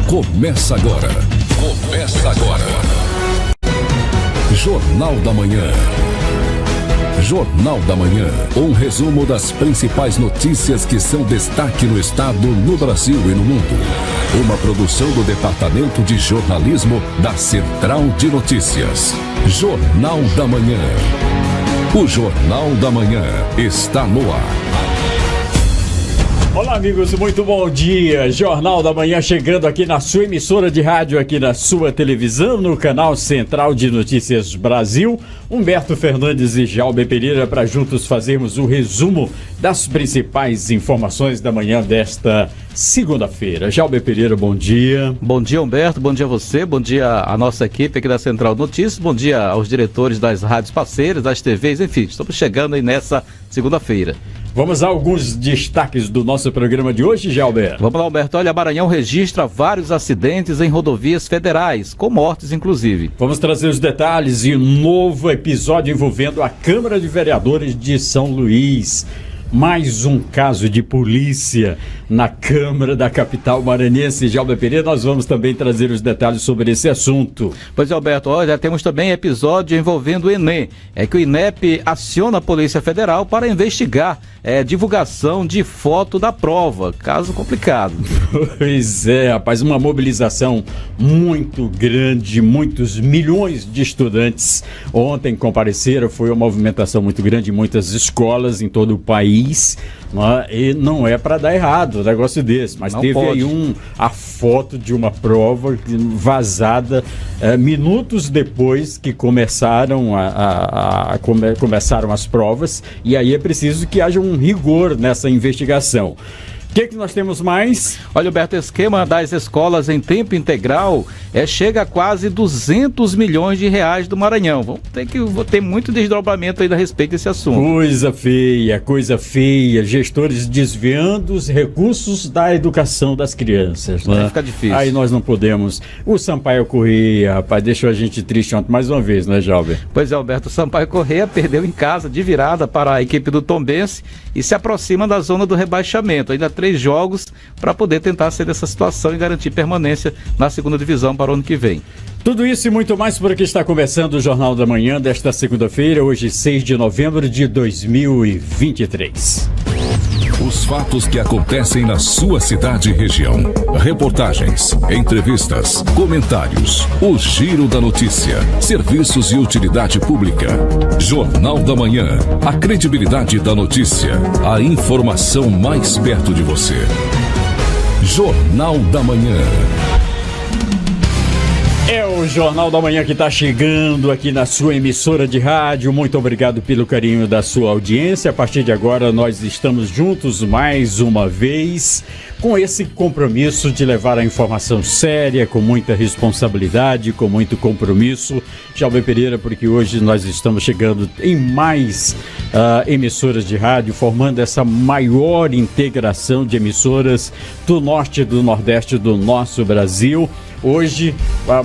Começa agora. Jornal da Manhã. Jornal da Manhã. Um resumo das principais notícias que são destaque no estado, no Brasil e no mundo. Uma produção do Departamento de Jornalismo da Central de Notícias. Jornal da Manhã. O Jornal da Manhã está no ar. Olá, amigos, muito bom dia. Jornal da Manhã chegando aqui na sua emissora de rádio, aqui na sua televisão, no canal Central de Notícias Brasil. Humberto Fernandes e Jalber Pereira para juntos fazermos o resumo das principais informações da manhã desta segunda-feira. Jalber Pereira, bom dia. Bom dia, Humberto, bom dia a você, bom dia à nossa equipe aqui da Central de Notícias, bom dia aos diretores das rádios parceiras, das TVs, enfim, estamos chegando aí nessa segunda-feira. Vamos a alguns destaques do nosso programa de hoje, Jalber. Vamos lá, Humberto. Olha, Maranhão registra vários acidentes em rodovias federais, com mortes inclusive. Vamos trazer os detalhes e um novo episódio envolvendo a Câmara de Vereadores de São Luís. Mais um caso de polícia na Câmara da capital maranhense. Jalber Pereira, nós vamos também trazer os detalhes sobre esse assunto. Pois é, Alberto, olha, temos também episódio envolvendo o Enem. É que o INEP aciona a Polícia Federal para investigar divulgação de foto da prova. Caso complicado. Pois é, rapaz, uma mobilização muito grande, muitos milhões de estudantes ontem compareceram, foi uma movimentação muito grande em muitas escolas em todo o país, e não é para dar errado um negócio desse, mas não teve pode. Aí a foto de uma prova vazada minutos depois que começaram começaram as provas, e aí é preciso que haja um rigor nessa investigação. O que nós temos mais? Olha, Alberto, o esquema das escolas em tempo integral chega a quase 200 milhões de reais do Maranhão. Vamos ter muito desdobramento aí a respeito desse assunto. Coisa feia. Gestores desviando os recursos da educação das crianças. Né? Fica difícil. Aí nós não podemos. O Sampaio Corrêa, rapaz, deixou a gente triste ontem mais uma vez, né, Jalber? Pois é, Alberto, o Sampaio Corrêa perdeu em casa de virada para a equipe do Tombense e se aproxima da zona do rebaixamento. Ainda 3 jogos para poder tentar sair dessa situação e garantir permanência na segunda divisão para o ano que vem. Tudo isso e muito mais porque está começando o Jornal da Manhã desta segunda-feira, hoje 6 de novembro de 2023. Os fatos que acontecem na sua cidade e região. Reportagens, entrevistas, comentários. O Giro da Notícia. Serviços e utilidade pública. Jornal da Manhã. A credibilidade da notícia. A informação mais perto de você. Jornal da Manhã. É o Jornal da Manhã que está chegando aqui na sua emissora de rádio. Muito obrigado pelo carinho da sua audiência. A partir de agora nós estamos juntos mais uma vez com esse compromisso de levar a informação séria, com muita responsabilidade, com muito compromisso. Jalber Pereira, porque hoje nós estamos chegando em mais emissoras de rádio, formando essa maior integração de emissoras do norte e do nordeste do nosso Brasil. Hoje,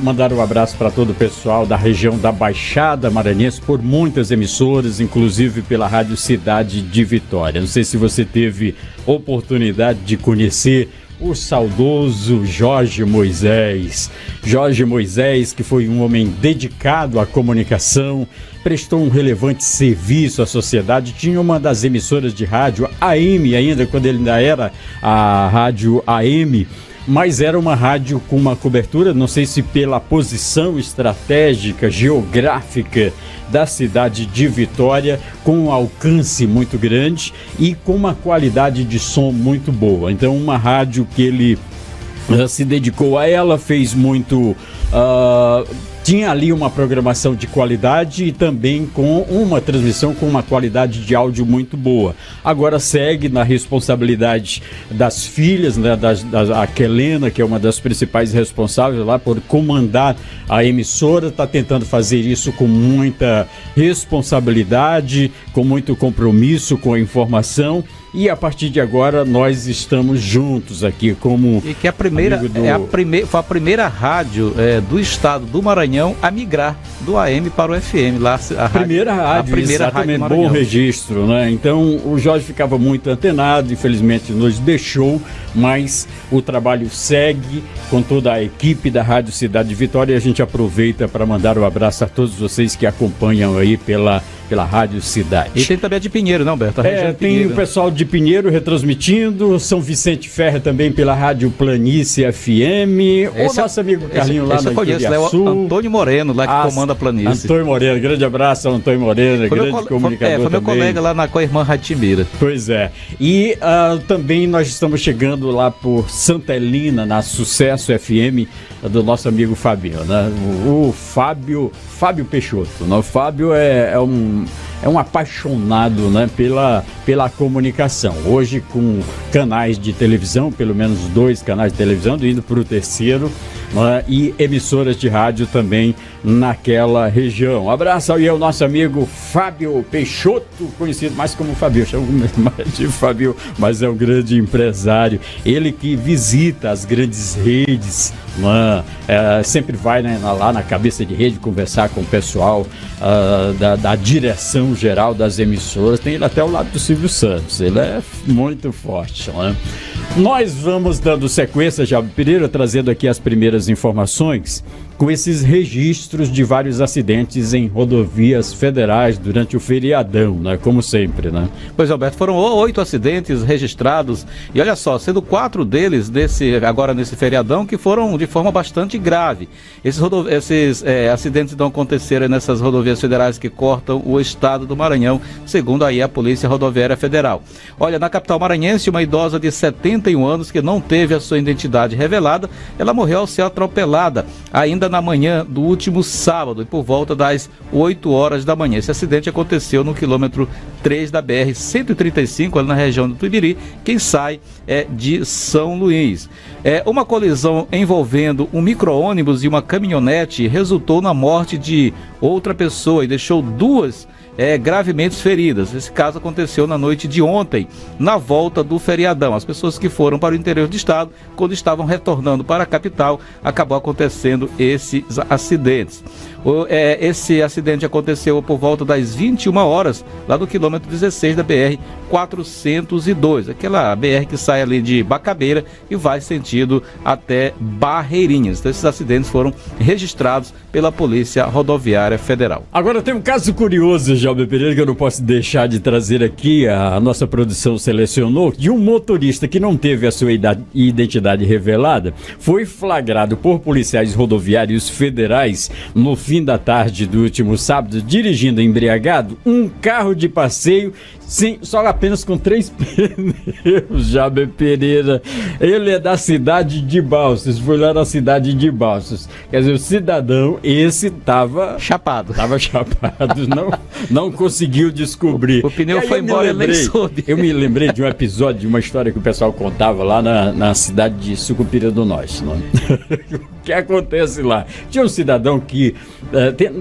mandar um abraço para todo o pessoal da região da Baixada Maranhense, por muitas emissoras, inclusive pela Rádio Cidade de Vitória. Não sei se você teve oportunidade de conhecer o saudoso Jorge Moisés. Jorge Moisés, que foi um homem dedicado à comunicação, prestou um relevante serviço à sociedade, tinha uma das emissoras de rádio, AM ainda, quando ele ainda era a Rádio AM, mas era uma rádio com uma cobertura, não sei se pela posição estratégica, geográfica da cidade de Vitória, com um alcance muito grande e com uma qualidade de som muito boa. Então, uma rádio que ele se dedicou a ela, fez muito... tinha ali uma programação de qualidade e também com uma transmissão com uma qualidade de áudio muito boa. Agora segue na responsabilidade das filhas, né, a Kelena, que é uma das principais responsáveis lá por comandar a emissora, está tentando fazer isso com muita responsabilidade, com muito compromisso com a informação. E a partir de agora nós estamos juntos aqui como... E que a primeira, foi a primeira rádio do estado do Maranhão a migrar do AM para o FM. Lá, a primeira rádio, exatamente, bom registro, né? Então o Jorge ficava muito antenado, infelizmente nos deixou, mas o trabalho segue com toda a equipe da Rádio Cidade de Vitória, e a gente aproveita para mandar um abraço a todos vocês que acompanham aí pela Rádio Cidade. E tem também a de Pinheiro, não, Beto? Tem Pinheiro, o pessoal de Pinheiro retransmitindo, São Vicente Ferre também pela Rádio Planície FM, o nosso amigo Carlinho lá na Iquiriaçu. Antônio Moreno, lá que comanda a Planície. Antônio Moreno, grande abraço ao Antônio Moreno, grande comunicador foi meu também. Colega lá com a irmã Ratimira. Pois é. E também nós estamos chegando lá por Santa Helena, na Sucesso FM, do nosso amigo Fabio, né? O Fábio Peixoto. O Fábio é um apaixonado, né, pela comunicação. Hoje com canais de televisão, pelo menos 2 canais de televisão, indo para o 3º, né, e emissoras de rádio também naquela região. Um abraço aí ao nosso amigo Fábio Peixoto, conhecido mais como Fabio, chamo mais de Fabio, mas é um grande empresário. Ele que visita as grandes redes, né, sempre vai, né, lá na cabeça de rede conversar com o pessoal da direção geral das emissoras. Tem ele até ao lado do Silvio Santos, ele é muito forte, né? Nós vamos dando sequência, Jabe Pereira, trazendo aqui as primeiras informações com esses registros de vários acidentes em rodovias federais durante o feriadão, né? Como sempre, né? Pois, Alberto, foram 8 acidentes registrados e olha só, sendo 4 deles agora nesse feriadão que foram de forma bastante grave. Esses acidentes então aconteceram nessas rodovias federais que cortam o estado do Maranhão, segundo aí a Polícia Rodoviária Federal. Olha, na capital maranhense, uma idosa de 71 anos que não teve a sua identidade revelada, ela morreu ao ser atropelada ainda na manhã do último sábado, e por volta das 8 horas da manhã. Esse acidente aconteceu no quilômetro 3 da BR-135, ali na região do Tuibiri, quem sai de São Luís. Uma colisão envolvendo um micro-ônibus e uma caminhonete resultou na morte de outra pessoa e deixou 2 gravemente feridas. Esse caso aconteceu na noite de ontem, na volta do feriadão. As pessoas que foram para o interior do estado, quando estavam retornando para a capital, acabou acontecendo esses acidentes. Esse acidente aconteceu por volta das 21 horas, lá do quilômetro 16 da BR-402, aquela BR que sai ali de Bacabeira e vai sentido até Barreirinhas. Então, esses acidentes foram registrados pela Polícia Rodoviária Federal. Agora tem um caso curioso, Jalber Pereira, que eu não posso deixar de trazer aqui, a nossa produção selecionou, de um motorista que não teve a sua identidade revelada, foi flagrado por policiais rodoviários federais no fim da tarde do último sábado, dirigindo embriagado um carro de passeio, sim, só apenas com 3 pneus, Jalber Pereira. Ele é da cidade de Balsas, foi lá na cidade de Balsas. Quer dizer, o cidadão, esse tava chapado, não conseguiu descobrir. O pneu foi embora, ele nem soube. Eu me lembrei de um episódio, de uma história que o pessoal contava lá na cidade de Sucupira do Norte, não? O que acontece lá? Tinha um cidadão que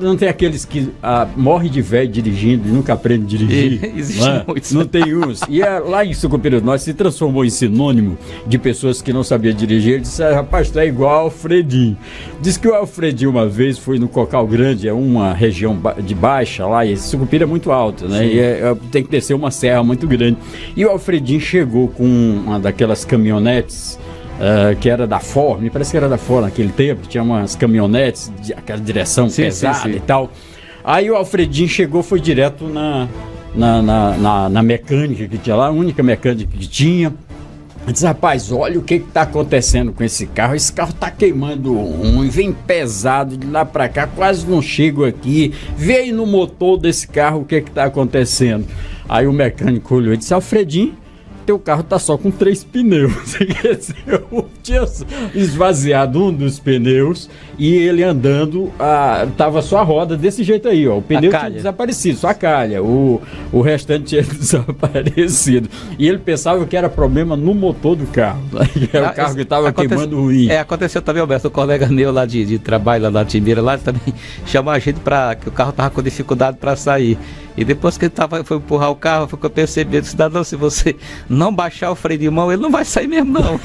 não tem aqueles que morre de velho dirigindo e nunca aprende a dirigir. Existe muitos. Não tem uns. E lá em Sucupira do Norte se transformou em sinônimo de pessoas que não sabiam dirigir. Ele disse, rapaz, tá igual Alfredinho. Diz que o Alfredinho uma vez foi no Cocal Grande, é uma região de baixa lá, e Sucupira é muito alto, né? Sim. E tem que descer uma serra muito grande. E o Alfredinho chegou com uma daquelas caminhonetes que era da Ford, me parece que era da Ford naquele tempo, tinha umas caminhonetes, aquela direção pesada e tal. Aí o Alfredinho chegou, foi direto na mecânica que tinha lá, a única mecânica que tinha. Disse, rapaz, olha o que está acontecendo com esse carro está queimando ruim, vem pesado de lá para cá, quase não chego aqui, vê aí no motor desse carro o que está acontecendo. Aí o mecânico olhou e disse, Alfredinho, teu carro tá só com 3 pneus. Quer dizer, o tinha esvaziado um dos pneus e ele andando, tava só a roda desse jeito aí, ó. O pneu tinha desaparecido, só a calha. O restante tinha desaparecido. E ele pensava que era problema no motor do carro. Era o carro que estava queimando ruim. Aconteceu também, Alberto, o colega meu lá de trabalho, lá na Timbeira, lá também chamou a gente que o carro tava com dificuldade para sair. E depois que ele foi empurrar o carro, ficou percebendo, cidadão, se você não baixar o freio de mão, ele não vai sair mesmo, não.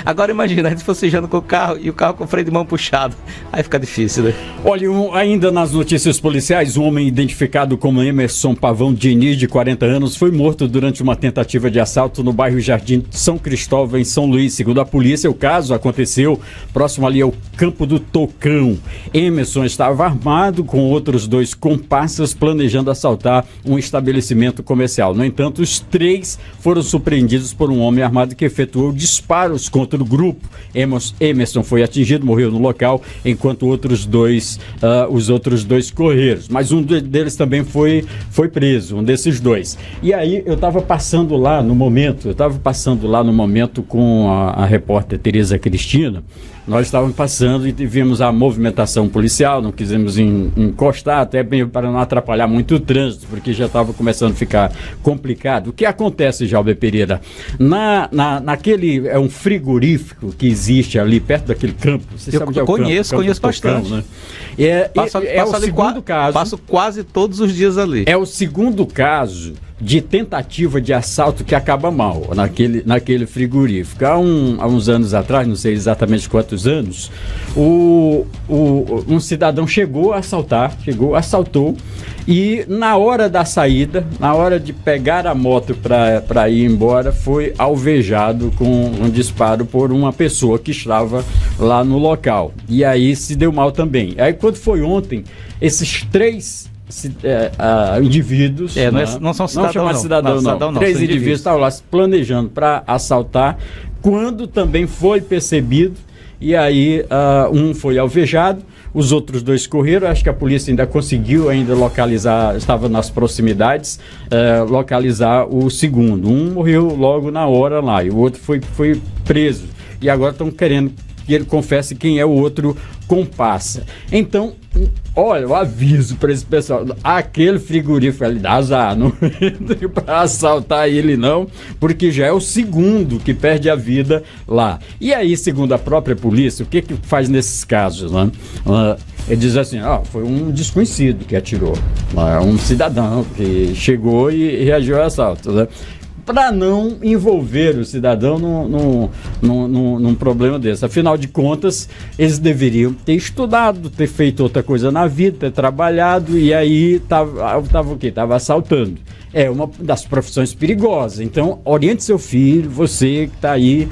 Agora imagina, a gente forcejando com o carro e o carro com o freio de mão puxado. Aí fica difícil, né? Olha, ainda nas notícias policiais, um homem identificado como Emerson Pavão Diniz, de 40 anos, foi morto durante uma tentativa de assalto no bairro Jardim São Cristóvão, em São Luís. Segundo a polícia, o caso aconteceu próximo ali ao Campo do Tocão. Emerson estava armado com outros 2 comparsas planejando assaltar um estabelecimento comercial. No entanto, os 3 foram surpreendidos por um homem armado que efetuou disparos contra o grupo. Emerson foi atingido, morreu no local, enquanto os outros 2 correram. Mas um deles também foi preso, um desses 2. E aí eu estava passando lá no momento com a repórter Tereza Cristina. Nós estávamos passando e vimos a movimentação policial, não quisemos encostar, até bem para não atrapalhar muito o trânsito, porque já estava começando a ficar complicado. O que acontece, Jalber Pereira? Naquele, é um frigorífico que existe ali perto daquele campo. Você sabe que é o conheço bastante. Né? É o segundo caso. Passo quase todos os dias ali. É o segundo caso de tentativa de assalto que acaba mal naquele frigorífico. Há uns anos atrás, não sei exatamente quantos anos, um cidadão assaltou, e na hora da saída, na hora de pegar a moto para ir embora, foi alvejado com um disparo por uma pessoa que estava lá no local. E aí se deu mal também. Aí quando foi ontem, esses 3 indivíduos, não são cidadãos, não. 3 indivíduos estavam lá planejando para assaltar, quando também foi percebido, e aí um foi alvejado, os outros 2 correram. Acho que a polícia ainda conseguiu localizar, estava nas proximidades, localizar o segundo. Um morreu logo na hora lá e o outro foi preso, e agora estão querendo que ele confesse quem é o outro comparsa. Então, olha, eu aviso para esse pessoal, aquele frigorífico ali dá azar, não entre para assaltar ele não, porque já é o segundo que perde a vida lá. E aí, segundo a própria polícia, o que faz nesses casos, né? Ele diz assim, foi um desconhecido que atirou, um cidadão que chegou e reagiu ao assalto, né? Para não envolver o cidadão num problema desse. Afinal de contas, eles deveriam ter estudado, ter feito outra coisa na vida, ter trabalhado, e aí tava o quê? Tava assaltando. É uma das profissões perigosas. Então, oriente seu filho, você que está aí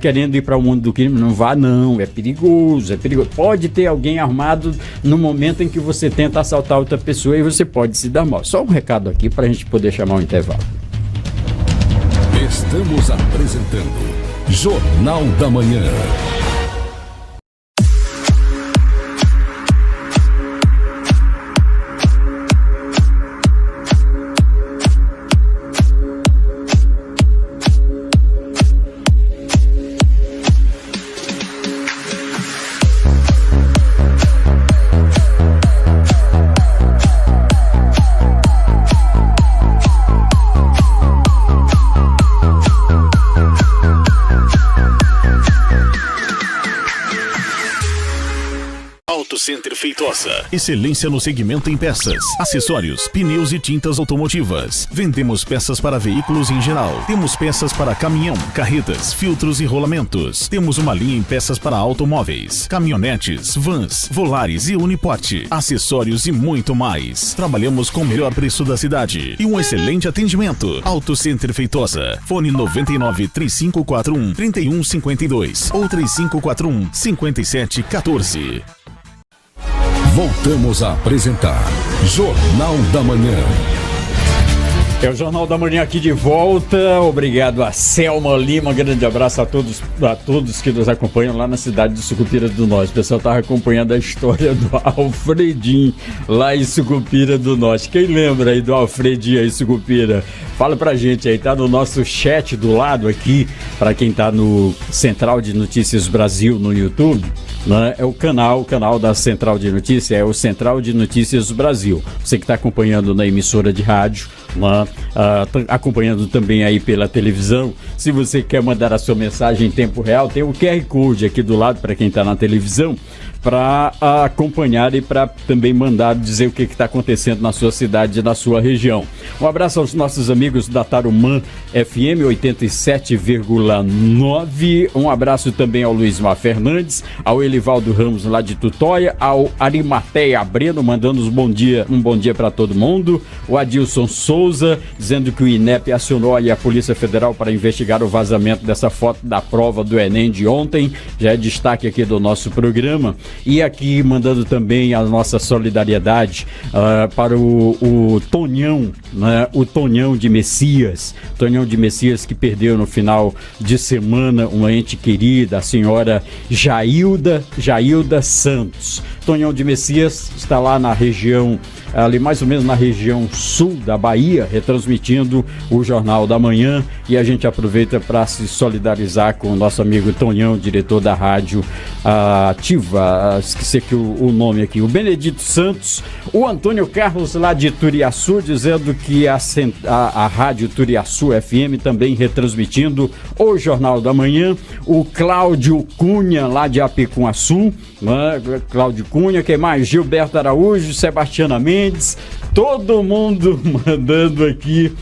querendo ir para o mundo do crime, não vá não, é perigoso. Pode ter alguém armado no momento em que você tenta assaltar outra pessoa e você pode se dar mal. Só um recado aqui para a gente poder chamar um intervalo. Estamos apresentando Jornal da Manhã. Center Feitosa. Excelência no segmento em peças, acessórios, pneus e tintas automotivas. Vendemos peças para veículos em geral. Temos peças para caminhão, carretas, filtros e rolamentos. Temos uma linha em peças para automóveis, caminhonetes, vans, volares e uniporte, acessórios e muito mais. Trabalhamos com o melhor preço da cidade e um excelente atendimento. Auto Center Feitosa. Fone 99 3541 3152 ou 3541 5714. Voltamos a apresentar Jornal da Manhã. É o Jornal da Manhã aqui de volta. Obrigado a Selma Lima. Grande abraço a todos que nos acompanham lá na cidade de Sucupira do Norte. O pessoal estava acompanhando a história do Alfredinho lá em Sucupira do Norte. Quem lembra aí do Alfredinho aí em Sucupira? Fala pra gente aí, tá no nosso chat do lado aqui, para quem tá no Central de Notícias Brasil no YouTube. Né? É o canal da Central de Notícias, é o Central de Notícias Brasil. Você que está acompanhando na emissora de rádio, né? Acompanhando também aí pela televisão. Se você quer mandar a sua mensagem em tempo real, tem o QR Code aqui do lado para quem está na televisão, para acompanhar e para também mandar dizer o que está acontecendo na sua cidade e na sua região. Um abraço aos nossos amigos da Tarumã FM 87,9. Um abraço também ao Luizmar Fernandes, ao Elivaldo Ramos lá de Tutóia, ao Arimateia Breno mandando um bom dia para todo mundo. O Adilson Souza dizendo que o INEP acionou aí a Polícia Federal para investigar o vazamento dessa foto da prova do Enem de ontem. Já é destaque aqui do nosso programa. E aqui mandando também a nossa solidariedade para o Tonhão, né? O Tonhão de Messias. Tonhão de Messias que perdeu no final de semana uma ente querida, a senhora Jailda Santos. Tonhão de Messias está lá na região, ali mais ou menos na região sul da Bahia, retransmitindo o Jornal da Manhã, e a gente aproveita para se solidarizar com o nosso amigo Tonhão, diretor da rádio Ativa, esqueci aqui o nome aqui, o Benedito Santos, o Antônio Carlos lá de Turiaçu, dizendo que a rádio Turiaçu FM também retransmitindo o Jornal da Manhã, o Cláudio Cunha lá de Apicunhaçu, né? Cláudio Cunha, quem mais? Gilberto Araújo, Sebastiana Mendes, todo mundo mandando aqui,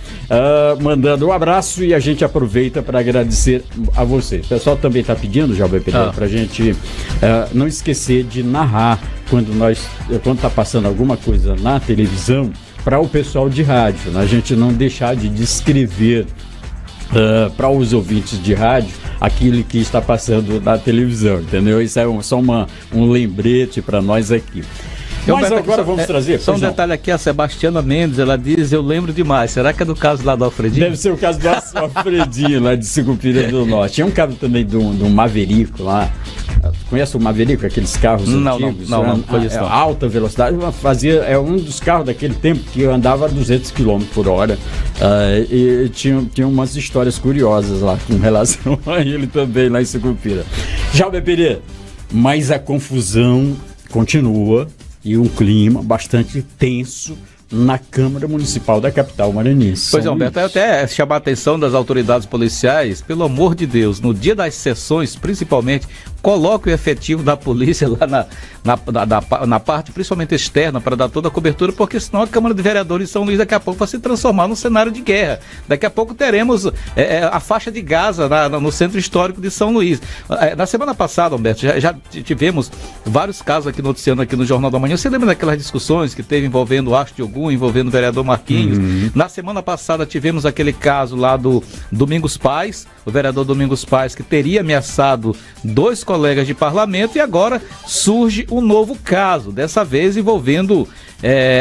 mandando um abraço, e a gente aproveita para agradecer a você. O pessoal também está pedindo, já vai pedir para a gente não esquecer de narrar quando está passando alguma coisa na televisão, para o pessoal de rádio, né? A gente não deixar de descrever para os ouvintes de rádio aquilo que está passando na televisão, entendeu? Isso é só um lembrete para nós aqui. Mas agora vamos trazer... Só um detalhe aqui, a Sebastiana Mendes, ela diz, eu lembro demais. Será que é do caso lá do Alfredinho? Deve ser o caso do Alfredinho, lá de Sucupira do Norte. Tinha um caso também de um Maverico lá. Conhece o Maverico, aqueles carros antigos? Não conheço. Alta velocidade, é um dos carros daquele tempo que andava a 200 km por hora. E tinha umas histórias curiosas lá com relação a ele também, lá em Sucupira. Jalber Pereira, mas a confusão continua e um clima bastante tenso na Câmara Municipal da capital maranhense. Pois é, Humberto, eu até chamar a atenção das autoridades policiais, pelo amor de Deus, no dia das sessões, principalmente, coloque o efetivo da polícia lá na parte, principalmente externa, para dar toda a cobertura, porque senão a Câmara de Vereadores de São Luís daqui a pouco vai se transformar num cenário de guerra. Daqui a pouco teremos a faixa de Gaza no centro histórico de São Luís. Na semana passada, Humberto, já tivemos vários casos aqui noticiando aqui no Jornal da Manhã. Você lembra daquelas discussões que teve envolvendo o Haste de Ogum, envolvendo o vereador Marquinhos? Na semana passada tivemos aquele caso lá do Domingos Paz, o vereador Domingos Paz, que teria ameaçado 2 colegas de parlamento, e agora surge um novo caso, dessa vez envolvendo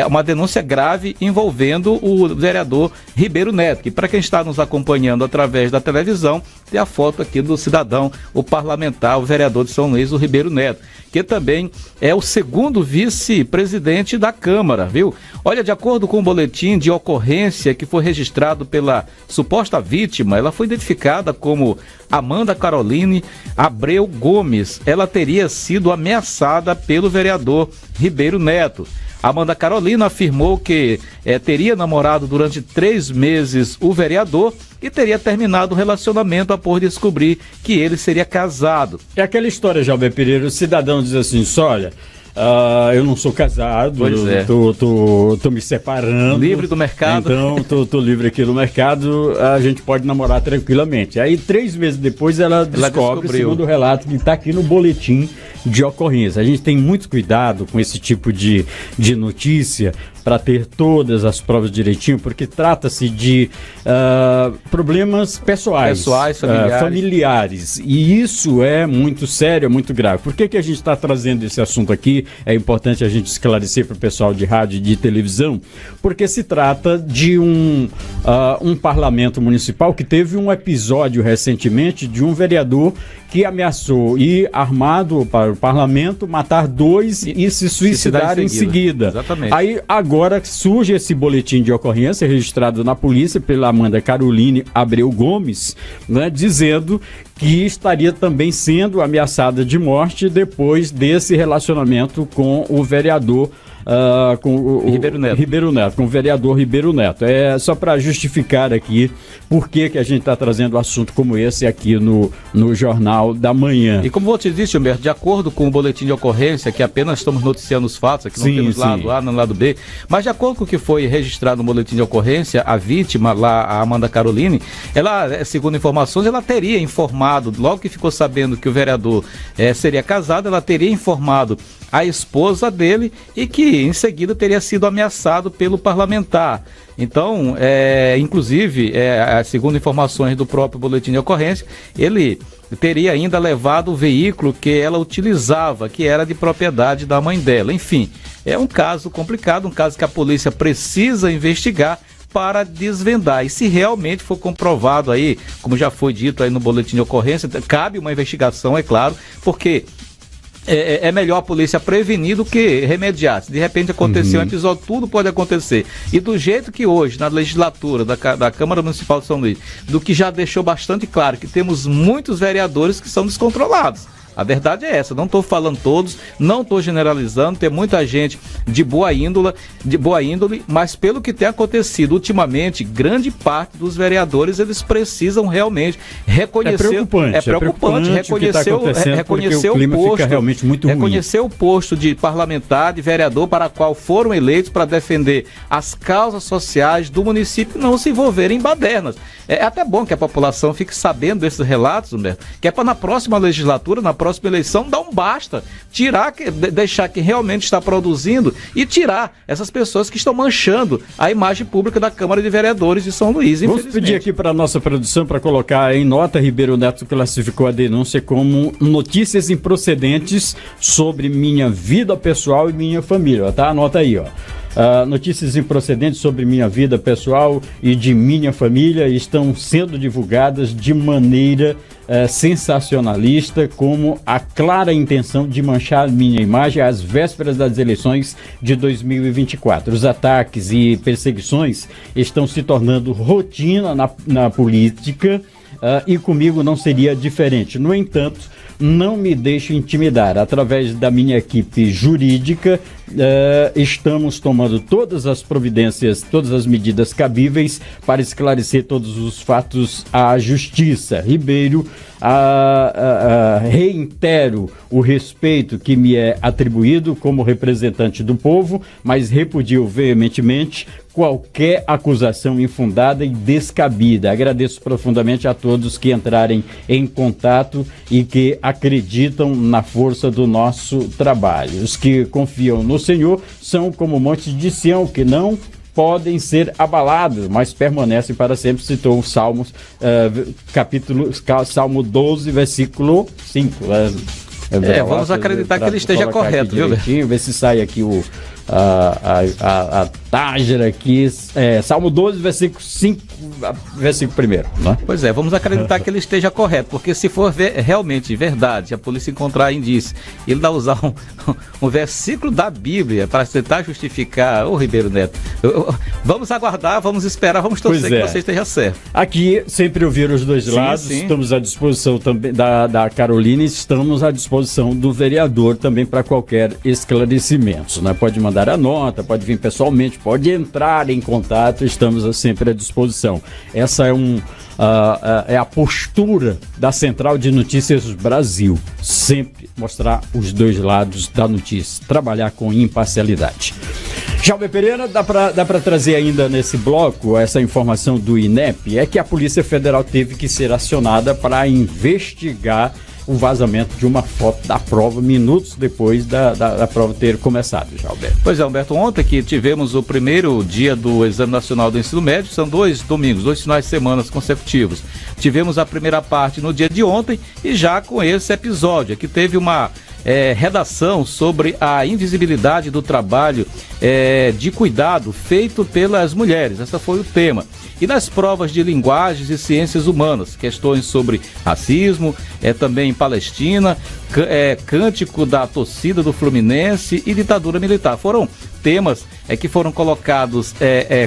uma denúncia grave envolvendo o vereador Ribeiro Neto, que para quem está nos acompanhando através da televisão, tem a foto aqui do cidadão, o parlamentar, o vereador de São Luís, o Ribeiro Neto, que também é o segundo vice-presidente da Câmara, viu? Olha, de acordo com o boletim de ocorrência que foi registrado pela suposta vítima, ela foi identificada como Amanda Caroline Abreu Gomes. Ela teria sido ameaçada pelo vereador Ribeiro Neto. Amanda Carolina afirmou que teria namorado durante 3 meses o vereador e teria terminado o relacionamento após descobrir que ele seria casado. É aquela história, Jalber Pereira, o cidadão diz assim, olha, eu não sou casado, tô me separando. Livre do mercado. Então, tô livre aqui no mercado, a gente pode namorar tranquilamente. Aí 3 meses depois ela descobre, segundo o relato que está aqui no boletim de ocorrência. A gente tem muito cuidado com esse tipo de notícia, para ter todas as provas direitinho, porque trata-se de problemas pessoais, familiares, e isso é muito sério, é muito grave. Por que a gente está trazendo esse assunto aqui? É importante a gente esclarecer para o pessoal de rádio e de televisão, porque se trata de um parlamento municipal que teve um episódio recentemente de um vereador que ameaçou ir armado para o parlamento, matar 2 e se suicidar em seguida. Exatamente. Aí agora surge esse boletim de ocorrência registrado na polícia pela Amanda Caroline Abreu Gomes, né, dizendo que estaria também sendo ameaçada de morte depois desse relacionamento com o vereador com o Ribeiro Neto, com o vereador Ribeiro Neto. É só para justificar aqui por que a gente está trazendo um assunto como esse aqui no Jornal da Manhã. E como você disse, Humberto, de acordo com o boletim de ocorrência, que apenas estamos noticiando os fatos, aqui não temos lado A, não lado B, mas de acordo com o que foi registrado no boletim de ocorrência, a vítima, lá, a Amanda Caroline, ela, segundo informações, ela teria informado, logo que ficou sabendo que o vereador seria casado, ela teria informado a esposa dele e que em seguida teria sido ameaçado pelo parlamentar. Então, inclusive, segundo informações do próprio boletim de ocorrência, ele teria ainda levado o veículo que ela utilizava, que era de propriedade da mãe dela. Enfim, é um caso complicado, um caso que a polícia precisa investigar para desvendar. E se realmente for comprovado aí, como já foi dito aí no boletim de ocorrência, cabe uma investigação, é claro, porque é melhor a polícia prevenir do que remediar. Se de repente acontecer um episódio, tudo pode acontecer. E do jeito que hoje, na legislatura da Câmara Municipal de São Luís, do que já deixou bastante claro, que temos muitos vereadores que são descontrolados. A verdade é essa, não estou falando todos, não estou generalizando, tem muita gente de boa índole, mas pelo que tem acontecido ultimamente, grande parte dos vereadores, eles precisam realmente reconhecer... É preocupante reconhecer o posto, fica realmente muito ruim. Reconhecer o posto de parlamentar, de vereador, para qual foram eleitos para defender as causas sociais do município, não se envolverem em badernas. É até bom que a população fique sabendo desses relatos, Humberto, que é para na próxima legislatura, na próxima eleição, dar um basta, deixar quem realmente está produzindo e tirar essas pessoas que estão manchando a imagem pública da Câmara de Vereadores de São Luís. Vamos pedir aqui para a nossa produção para colocar em nota. Ribeiro Neto classificou a denúncia como notícias improcedentes sobre minha vida pessoal e minha família, tá? Anota aí, ó. Notícias improcedentes sobre minha vida pessoal e de minha família estão sendo divulgadas de maneira sensacionalista, como a clara intenção de manchar minha imagem às vésperas das eleições de 2024. Os ataques e perseguições estão se tornando rotina na política e comigo não seria diferente. No entanto, não me deixo intimidar. Através da minha equipe jurídica, estamos tomando todas as providências, todas as medidas cabíveis para esclarecer todos os fatos à justiça. Ribeiro, reitero o respeito que me é atribuído como representante do povo, mas repudio veementemente qualquer acusação infundada e descabida. Agradeço profundamente a todos que entrarem em contato e que acreditam na força do nosso trabalho. Os que confiam no Senhor são como o monte de Sião, que não podem ser abalados, mas permanecem para sempre. Citou o Salmos, Salmo 12, versículo 5. Vamos acreditar que ele esteja correto, viu? Ver se sai aqui a Tágera aqui, Salmo 12, versículo 5, versículo 1, né? Pois é, vamos acreditar que ele esteja correto, porque se for realmente verdade, a polícia encontrar indício, ele dá usar um versículo da Bíblia para tentar justificar, Ribeiro Neto, vamos aguardar, vamos esperar, vamos torcer que você esteja certo. Aqui, sempre ouvir os dois lados, estamos à disposição também da Carolina, estamos à disposição do vereador também para qualquer esclarecimento, né? Pode mandar a nota, pode vir pessoalmente, pode entrar em contato, estamos sempre à disposição. Essa é a postura da Central de Notícias Brasil, sempre mostrar os dois lados da notícia, trabalhar com imparcialidade. Jalber Pereira, dá para trazer ainda nesse bloco essa informação do INEP, é que a Polícia Federal teve que ser acionada para investigar o vazamento de uma foto da prova minutos depois da prova ter começado, já, Alberto. Pois é, Humberto, ontem que tivemos o primeiro dia do Exame Nacional do Ensino Médio, são 2 domingos, 2 finais de semana consecutivos. Tivemos a primeira parte no dia de ontem e já com esse episódio, que teve uma redação sobre a invisibilidade do trabalho de cuidado feito pelas mulheres. Esse foi o tema. E nas provas de linguagens e ciências humanas, questões sobre racismo, também Palestina, cântico da torcida do Fluminense e ditadura militar. Foram temas que foram colocados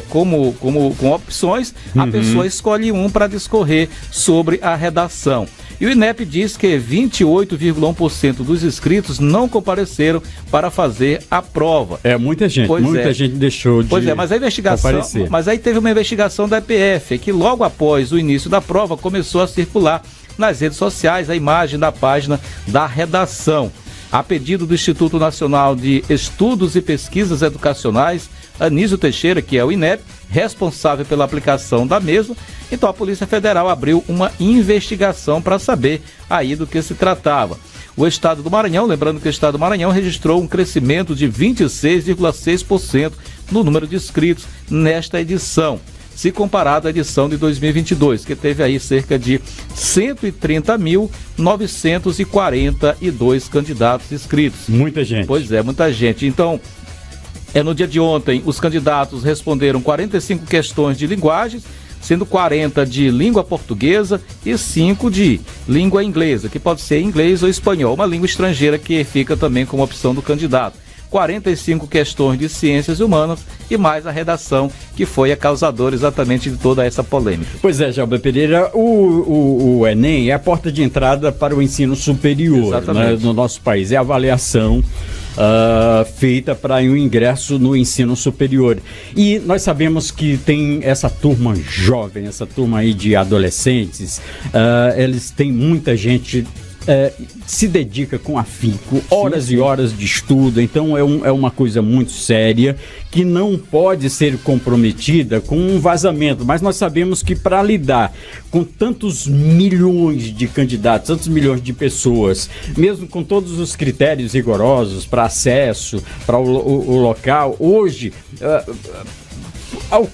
com opções, a pessoa escolhe um para discorrer sobre a redação. E o INEP diz que 28,1% dos inscritos não compareceram para fazer a prova. Muita gente, gente deixou de mas a investigação, comparecer. Mas aí teve uma investigação da EPF, que logo após o início da prova começou a circular nas redes sociais a imagem da página da redação. A pedido do Instituto Nacional de Estudos e Pesquisas Educacionais, Anísio Teixeira, que é o INEP, responsável pela aplicação da mesma, então a Polícia Federal abriu uma investigação para saber aí do que se tratava. O estado do Maranhão, lembrando que o estado do Maranhão registrou um crescimento de 26,6% no número de inscritos nesta edição, se comparado à edição de 2022, que teve aí cerca de 130.942 candidatos inscritos. Muita gente. Pois é, muita gente. Então, no dia de ontem, os candidatos responderam 45 questões de linguagens, sendo 40 de língua portuguesa e 5 de língua inglesa, que pode ser inglês ou espanhol, uma língua estrangeira que fica também como opção do candidato. 45 questões de ciências humanas e mais a redação, que foi a causadora exatamente de toda essa polêmica. Pois é, Jalber Pereira, o Enem é a porta de entrada para o ensino superior, né, no nosso país. É a avaliação feita para o ingresso no ensino superior. E nós sabemos que tem essa turma jovem, essa turma aí de adolescentes, eles têm muita gente se dedica com afinco, horas e horas de estudo, então é uma coisa muito séria que não pode ser comprometida com um vazamento, mas nós sabemos que para lidar com tantos milhões de candidatos, tantos milhões de pessoas, mesmo com todos os critérios rigorosos para acesso, para o local, hoje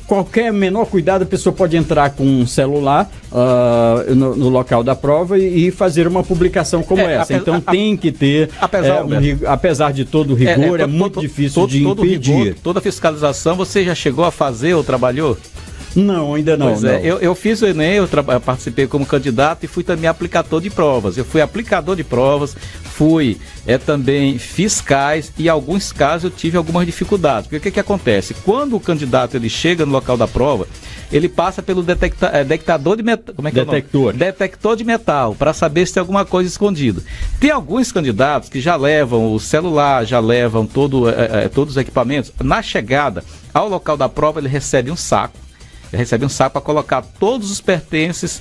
qualquer menor cuidado, a pessoa pode entrar com um celular no local da prova e fazer uma publicação como essa. Então tem que ter, apesar de todo o rigor, é muito difícil de impedir. Rigor, toda fiscalização, você já chegou a fazer ou trabalhou? Não, ainda não. Pois é, eu fiz o Enem, eu participei como candidato e fui também aplicador de provas. Eu fui aplicador de provas, fui também fiscais e em alguns casos eu tive algumas dificuldades. Porque o que acontece? Quando o candidato ele chega no local da prova, ele passa pelo detector de metal. Como é que detector. É o nome? Detector de metal, para saber se tem alguma coisa escondida. Tem alguns candidatos que já levam o celular, já levam todos os equipamentos. Na chegada ao local da prova, ele recebe um saco. Ele recebe um saco para colocar todos os pertences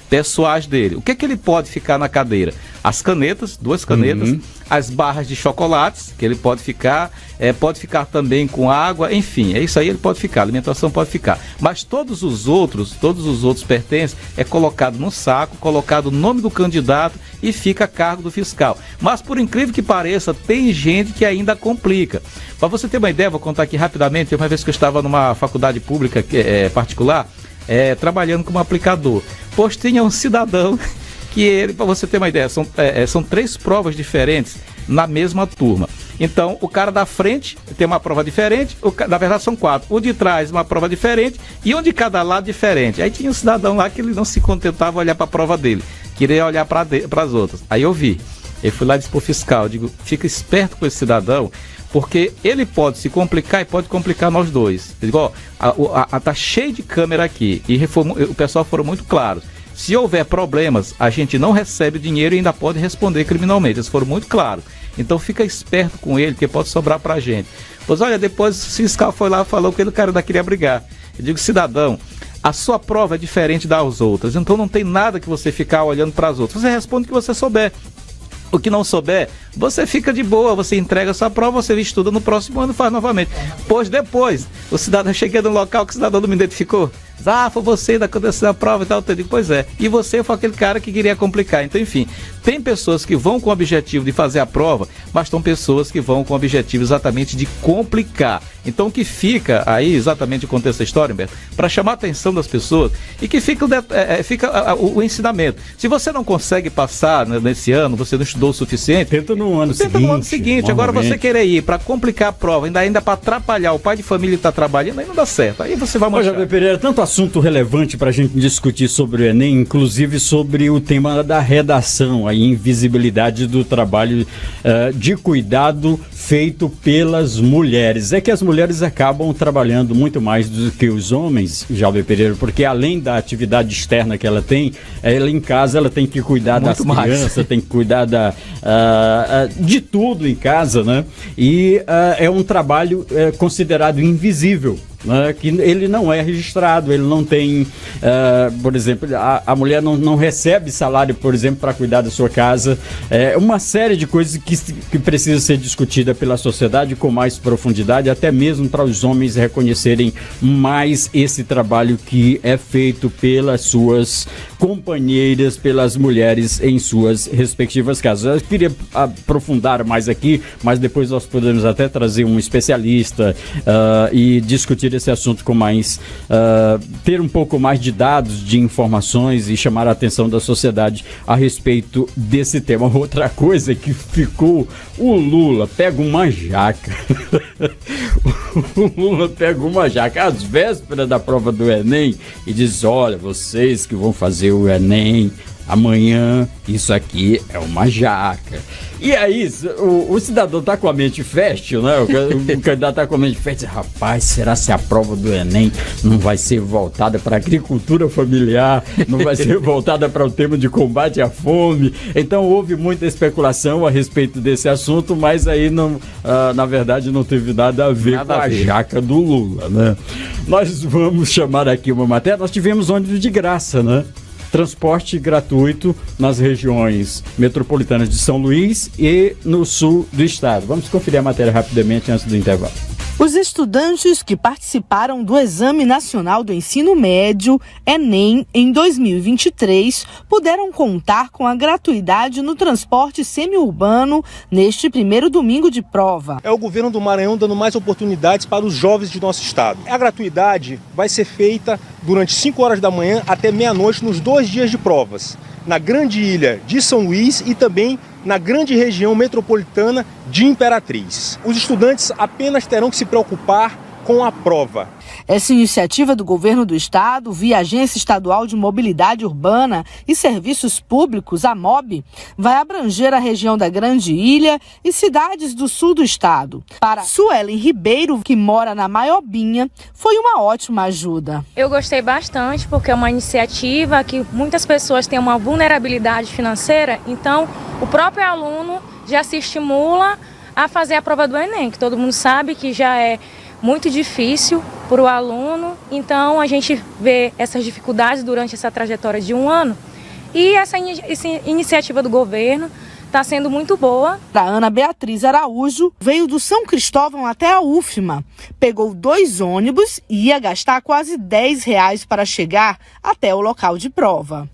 pessoais dele. O que ele pode ficar na cadeira? As canetas, 2 canetas, as barras de chocolates, que ele pode ficar também com água, enfim, isso aí ele pode ficar, alimentação pode ficar. Mas todos os outros pertences é colocado no saco, colocado o nome do candidato e fica a cargo do fiscal. Mas por incrível que pareça, tem gente que ainda complica. Para você ter uma ideia, vou contar aqui rapidamente, uma vez que eu estava numa faculdade pública particular, trabalhando como aplicador. Pois tinha um cidadão que ele, para você ter uma ideia, são 3 provas diferentes na mesma turma. Então, o cara da frente tem uma prova diferente, na verdade são 4. O de trás uma prova diferente e um de cada lado diferente. Aí tinha um cidadão lá que ele não se contentava olhar para a prova dele, queria olhar para as outras. Aí eu vi, eu fui lá e disse pro fiscal, eu digo, fica esperto com esse cidadão, porque ele pode se complicar e pode complicar nós dois. Eu digo, tá cheio de câmera aqui e o pessoal foram muito claros. Se houver problemas, a gente não recebe dinheiro e ainda pode responder criminalmente. Eles foram muito claros. Então fica esperto com ele, porque pode sobrar pra gente. Pois olha, depois o fiscal foi lá e falou que o cara ainda queria brigar. Eu digo, cidadão, a sua prova é diferente das outras, então não tem nada que você ficar olhando para as outras. Você responde o que você souber. O que não souber, você fica de boa, você entrega a sua prova, você estuda no próximo ano e faz novamente. Pois depois, o cidadão, cheguei no local que o cidadão não me identificou. foi você ainda aconteceu a prova e tal. Eu digo, pois é, e você foi aquele cara que queria complicar. Então, enfim, tem pessoas que vão com o objetivo de fazer a prova, mas tem pessoas que vão com o objetivo exatamente de complicar. Então, o que fica aí, exatamente o contexto da história, Humberto, para chamar a atenção das pessoas e que fica o ensinamento. Se você não consegue passar, né, nesse ano, você não estudou o suficiente, tenta no ano seguinte. Agora você querer ir para complicar a prova, ainda para atrapalhar o pai de família que está trabalhando, aí não dá certo. Aí você vai manchar. Javier Pereira, tanto assunto relevante para a gente discutir sobre o Enem, inclusive sobre o tema da redação, a invisibilidade do trabalho de cuidado feito pelas mulheres. É que as mulheres acabam trabalhando muito mais do que os homens, Javier Pereira, porque além da atividade externa que ela tem, ela em casa ela tem que cuidar muito das crianças, tem que cuidar de tudo em casa, né? E é um trabalho considerado invisível. Que ele não é registrado, ele não tem, por exemplo, a mulher não recebe salário, por exemplo, para cuidar da sua casa. Uma série de coisas que precisa ser discutida pela sociedade com mais profundidade, até mesmo para os homens reconhecerem mais esse trabalho que é feito pelas suas companheiras, pelas mulheres em suas respectivas casas. Eu queria aprofundar mais aqui, mas depois nós podemos até trazer um especialista e discutir esse assunto com mais, ter um pouco mais de dados, de informações e chamar a atenção da sociedade a respeito desse tema. Outra coisa que ficou, o Lula pega uma jaca. O Lula pega uma jaca às vésperas da prova do Enem e diz, olha, vocês que vão fazer o Enem amanhã, isso aqui é uma jaca. E aí, o cidadão tá com a mente fértil, né? O candidato tá com a mente fértil. Rapaz, será se a prova do Enem não vai ser voltada para agricultura familiar, não vai ser voltada para o tema de combate à fome? Então houve muita especulação a respeito desse assunto, mas aí não, na verdade não teve nada a ver com a jaca do Lula, né? Nós vamos chamar aqui uma matéria, nós tivemos ônibus de graça, né? Transporte gratuito nas regiões metropolitanas de São Luís e no sul do estado. Vamos conferir a matéria rapidamente antes do intervalo. Os estudantes que participaram do Exame Nacional do Ensino Médio, Enem, em 2023, puderam contar com a gratuidade no transporte semiurbano neste primeiro domingo de prova. É o governo do Maranhão dando mais oportunidades para os jovens de nosso estado. A gratuidade vai ser feita durante 5 horas da manhã até meia-noite nos 2 dias de provas, na Grande Ilha de São Luís e também na grande região metropolitana de Imperatriz. Os estudantes apenas terão que se preocupar com a prova. Essa iniciativa do governo do estado, via Agência Estadual de Mobilidade Urbana e Serviços Públicos, a MOB, vai abranger a região da Grande Ilha e cidades do sul do estado. Para Suelen Ribeiro, que mora na Maiobinha, foi uma ótima ajuda. Eu gostei bastante porque é uma iniciativa que muitas pessoas têm uma vulnerabilidade financeira, então o próprio aluno já se estimula a fazer a prova do Enem, que todo mundo sabe que já é muito difícil para o aluno, então a gente vê essas dificuldades durante essa trajetória de um ano e essa iniciativa do governo está sendo muito boa. A Ana Beatriz Araújo veio do São Cristóvão até a UFMA, pegou 2 ônibus e ia gastar quase R$10 para chegar até o local de prova.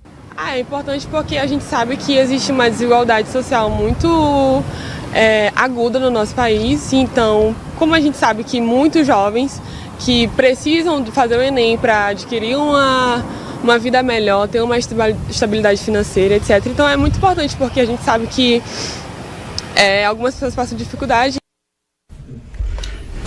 É importante porque a gente sabe que existe uma desigualdade social muito aguda no nosso país, então, como a gente sabe que muitos jovens que precisam fazer o Enem para adquirir uma vida melhor, ter uma estabilidade financeira, etc. Então é muito importante porque a gente sabe que algumas pessoas passam dificuldade.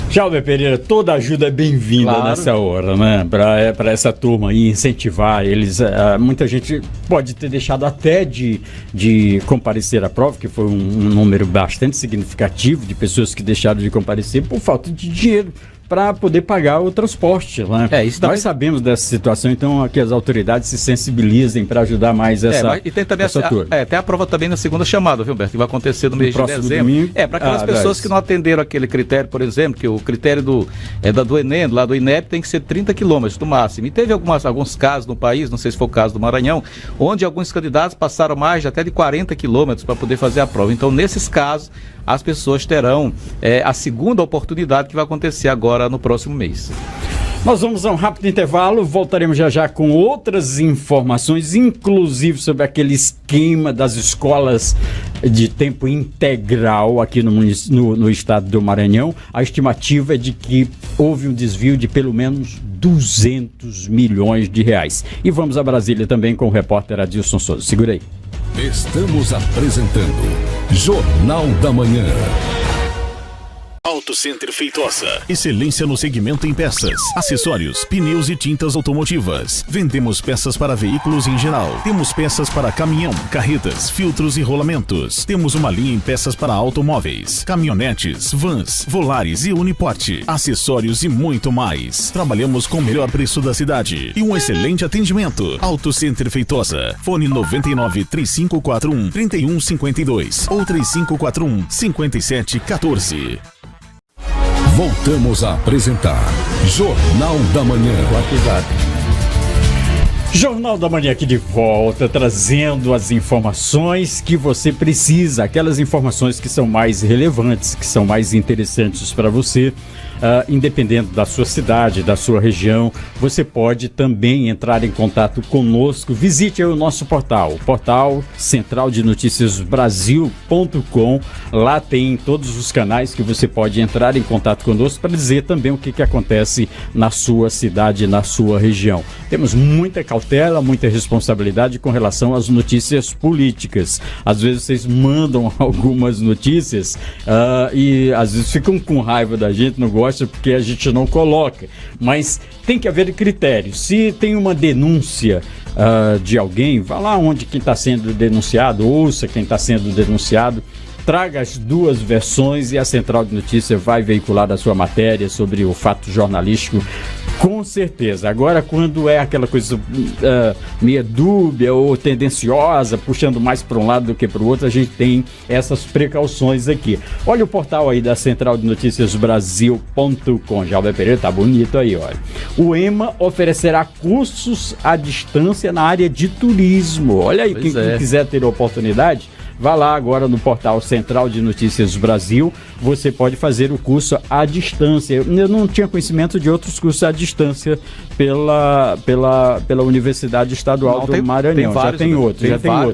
Javier Pereira, toda ajuda é bem-vinda nessa hora, né? Para essa turma aí, incentivar eles. Muita gente pode ter deixado até de comparecer à prova, que foi um número bastante significativo de pessoas que deixaram de comparecer por falta de dinheiro para poder pagar o transporte, né? Nós sabemos dessa situação, então que as autoridades se sensibilizem para ajudar mais essa e tem também turma. Tem a prova também na segunda chamada, viu, Humberto? Que vai acontecer no mês de dezembro. Domingo. Para aquelas pessoas que não atenderam aquele critério, por exemplo, que o critério do Enem, lá do INEP, tem que ser 30 quilômetros no máximo. E teve alguns casos no país, não sei se foi o caso do Maranhão, onde alguns candidatos passaram mais de até de 40 quilômetros para poder fazer a prova. Então, nesses casos, as pessoas terão a segunda oportunidade que vai acontecer agora no próximo mês. Nós vamos a um rápido intervalo, voltaremos já com outras informações, inclusive sobre aquele esquema das escolas de tempo integral aqui no estado do Maranhão. A estimativa é de que houve um desvio de pelo menos 200 milhões de reais. E vamos a Brasília também com o repórter Adilson Souza. Segura aí. Estamos apresentando Jornal da Manhã. Auto Center Feitosa. Excelência no segmento em peças, acessórios, pneus e tintas automotivas. Vendemos peças para veículos em geral. Temos peças para caminhão, carretas, filtros e rolamentos. Temos uma linha em peças para automóveis, caminhonetes, vans, volares e uniporte. Acessórios e muito mais. Trabalhamos com o melhor preço da cidade e um excelente atendimento. Auto Center Feitosa. Fone 99 3541 3152 ou 3541 5714. Voltamos a apresentar Jornal da Manhã. Jornal da Manhã aqui de volta, trazendo as informações que você precisa, aquelas informações que são mais relevantes, que são mais interessantes para você. Independente da sua cidade, da sua região, você pode também entrar em contato conosco. Visite aí o nosso portal, o portal centraldenoticiasbrasil.com. Lá tem todos os canais que você pode entrar em contato conosco para dizer também o que acontece na sua cidade, na sua região. Temos muita cautela, muita responsabilidade com relação às notícias políticas. Às vezes vocês mandam algumas notícias e às vezes ficam com raiva da gente, não gostam porque a gente não coloca, mas tem que haver critério. Se tem uma denúncia de alguém, vá lá onde quem está sendo denunciado, ouça quem está sendo denunciado, traga as duas versões e a Central de Notícia vai veicular a sua matéria sobre o fato jornalístico, com certeza. Agora, quando é aquela coisa meia dúbia ou tendenciosa, puxando mais para um lado do que para o outro, a gente tem essas precauções aqui. Olha o portal aí da Central de Notícias Brasil.com. Jalber Pereira, tá bonito aí, olha. O EMA oferecerá cursos à distância na área de turismo. Olha aí, quem quiser ter a oportunidade, vá lá agora no portal Central de Notícias Brasil, você pode fazer o curso à distância. Eu não tinha conhecimento de outros cursos à distância pela Universidade Estadual do Maranhão. Já tem outros.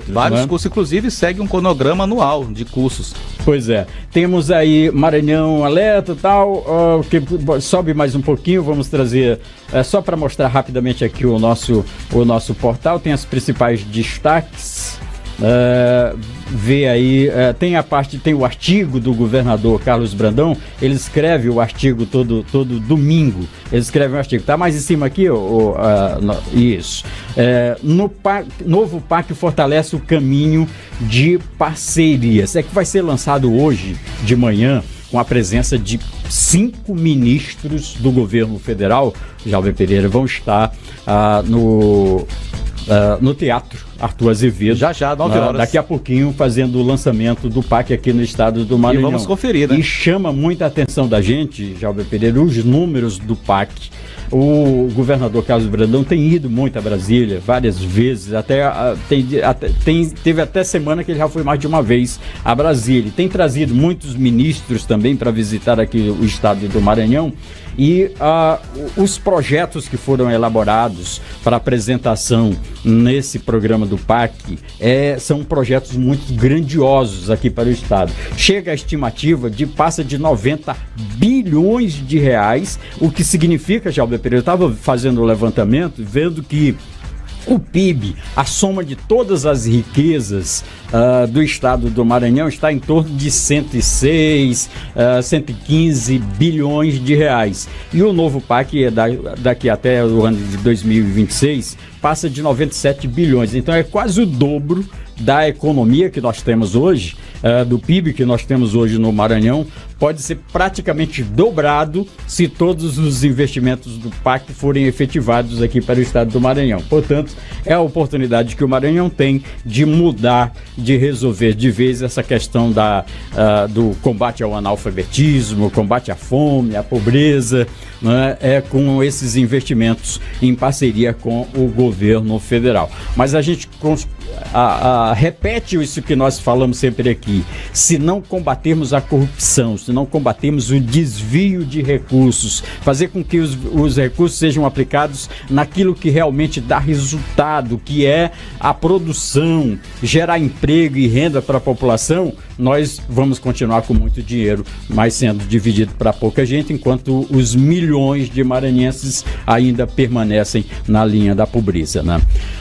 Vários cursos, inclusive segue um cronograma anual de cursos. Pois é. Temos aí Maranhão Alerta e tal, que sobe mais um pouquinho, vamos trazer, só para mostrar rapidamente aqui o nosso portal, tem as principais destaques. Vê aí, tem o artigo do governador Carlos Brandão. Ele escreve o artigo todo domingo. Ele escreve um artigo, tá mais em cima aqui, isso. Novo PAC fortalece o caminho de parcerias. É que vai ser lançado hoje de manhã, com a presença de 5 ministros do governo federal. Jalber Pereira vão estar no Teatro Arthur Azevedo, já 9 horas. Daqui a pouquinho, fazendo o lançamento do PAC aqui no estado do Maranhão. E vamos conferir, né? E chama muita atenção da gente, Jalber Pereira, os números do PAC. O governador Carlos Brandão tem ido muito a Brasília, várias vezes, teve até semana que ele já foi mais de uma vez a Brasília. Tem trazido muitos ministros também para visitar aqui o estado do Maranhão. E os projetos que foram elaborados para apresentação nesse programa do PAC são projetos muito grandiosos aqui para o estado. Chega a estimativa passa de 90 bilhões de reais, o que significa, Jalber Pereira, eu estava fazendo o levantamento, vendo que o PIB, a soma de todas as riquezas do estado do Maranhão, está em torno de 106, 115 bilhões de reais. E o novo PAC, daqui até o ano de 2026, passa de 97 bilhões. Então é quase o dobro da economia que nós temos hoje, do PIB que nós temos hoje no Maranhão, pode ser praticamente dobrado se todos os investimentos do PAC forem efetivados aqui para o estado do Maranhão. Portanto, é a oportunidade que o Maranhão tem de mudar, de resolver de vez essa questão do combate ao analfabetismo, combate à fome, à pobreza, né, com esses investimentos em parceria com o governo federal. Mas a gente repete isso que nós falamos sempre aqui. Se não combatermos a corrupção, se não combatermos o desvio de recursos, fazer com que os recursos sejam aplicados naquilo que realmente dá resultado, que é a produção, gerar emprego e renda para a população, nós vamos continuar com muito dinheiro, mas sendo dividido para pouca gente, enquanto os milhões de maranhenses ainda permanecem na linha da pobreza, né?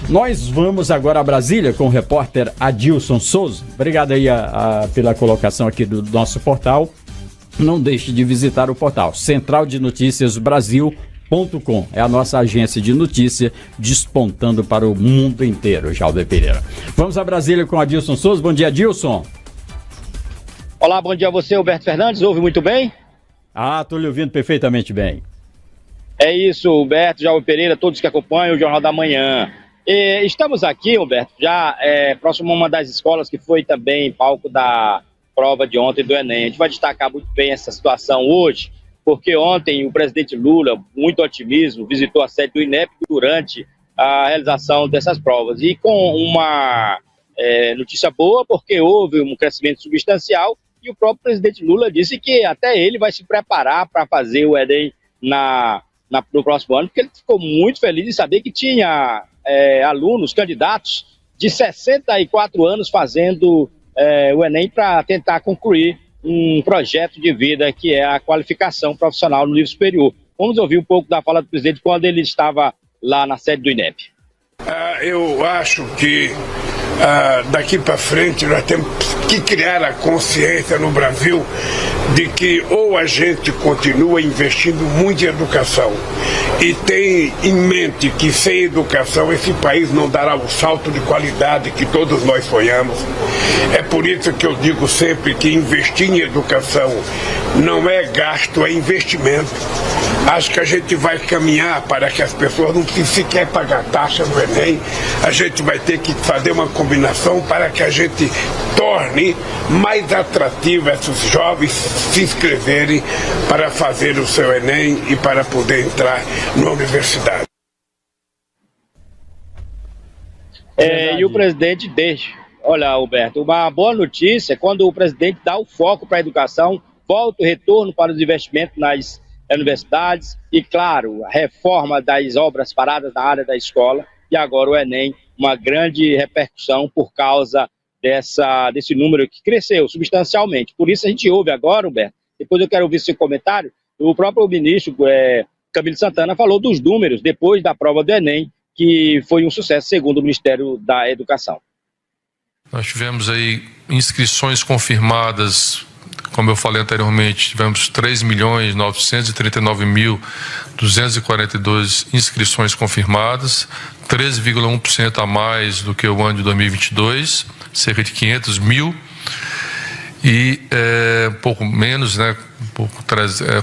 Nós vamos agora a Brasília com o repórter Adilson Souza. Obrigado aí pela colocação aqui do nosso portal. Não deixe de visitar o portal Central de Notícias Brasil.com. É a nossa agência de notícia despontando para o mundo inteiro, Jalber Pereira. Vamos a Brasília com Adilson Souza. Bom dia, Adilson. Olá, bom dia a você, Humberto Fernandes. Ouve muito bem? Estou lhe ouvindo perfeitamente bem. É isso, Humberto, Jalber Pereira, todos que acompanham o Jornal da Manhã. Estamos aqui, Humberto, já próximo a uma das escolas que foi também palco da prova de ontem do Enem. A gente vai destacar muito bem essa situação hoje, porque ontem o presidente Lula, muito otimismo, visitou a sede do INEP durante a realização dessas provas. E com uma notícia boa, porque houve um crescimento substancial e o próprio presidente Lula disse que até ele vai se preparar para fazer o Enem no próximo ano, porque ele ficou muito feliz em saber que tinha alunos, candidatos de 64 anos fazendo o Enem para tentar concluir um projeto de vida que é a qualificação profissional no nível superior. Vamos ouvir um pouco da fala do presidente quando ele estava lá na sede do INEP. Eu acho que daqui para frente nós temos que criar a consciência no Brasil de que ou a gente continua investindo muito em educação e tem em mente que sem educação esse país não dará o salto de qualidade que todos nós sonhamos. É por isso que eu digo sempre que investir em educação não é gasto, é investimento. Acho que a gente vai caminhar para que as pessoas não precisem sequer pagar taxa no Enem. A gente vai ter que fazer uma combinação para que a gente torne mais atrativo esses jovens se inscreverem para fazer o seu Enem e para poder entrar na universidade. E o presidente deixa. Olha, Alberto, uma boa notícia é quando o presidente dá o foco para a educação, volta o retorno para os investimentos nas universidades e, claro, a reforma das obras paradas na área da escola e agora o Enem, uma grande repercussão por causa desse número que cresceu substancialmente. Por isso a gente ouve agora, Humberto, depois eu quero ouvir seu comentário, o próprio ministro Camilo Santana falou dos números depois da prova do Enem, que foi um sucesso segundo o Ministério da Educação. Nós tivemos aí inscrições confirmadas, como eu falei anteriormente, tivemos 3.939.242 inscrições confirmadas, 13,1% a mais do que o ano de 2022, cerca de 500 mil, e um pouco menos, né,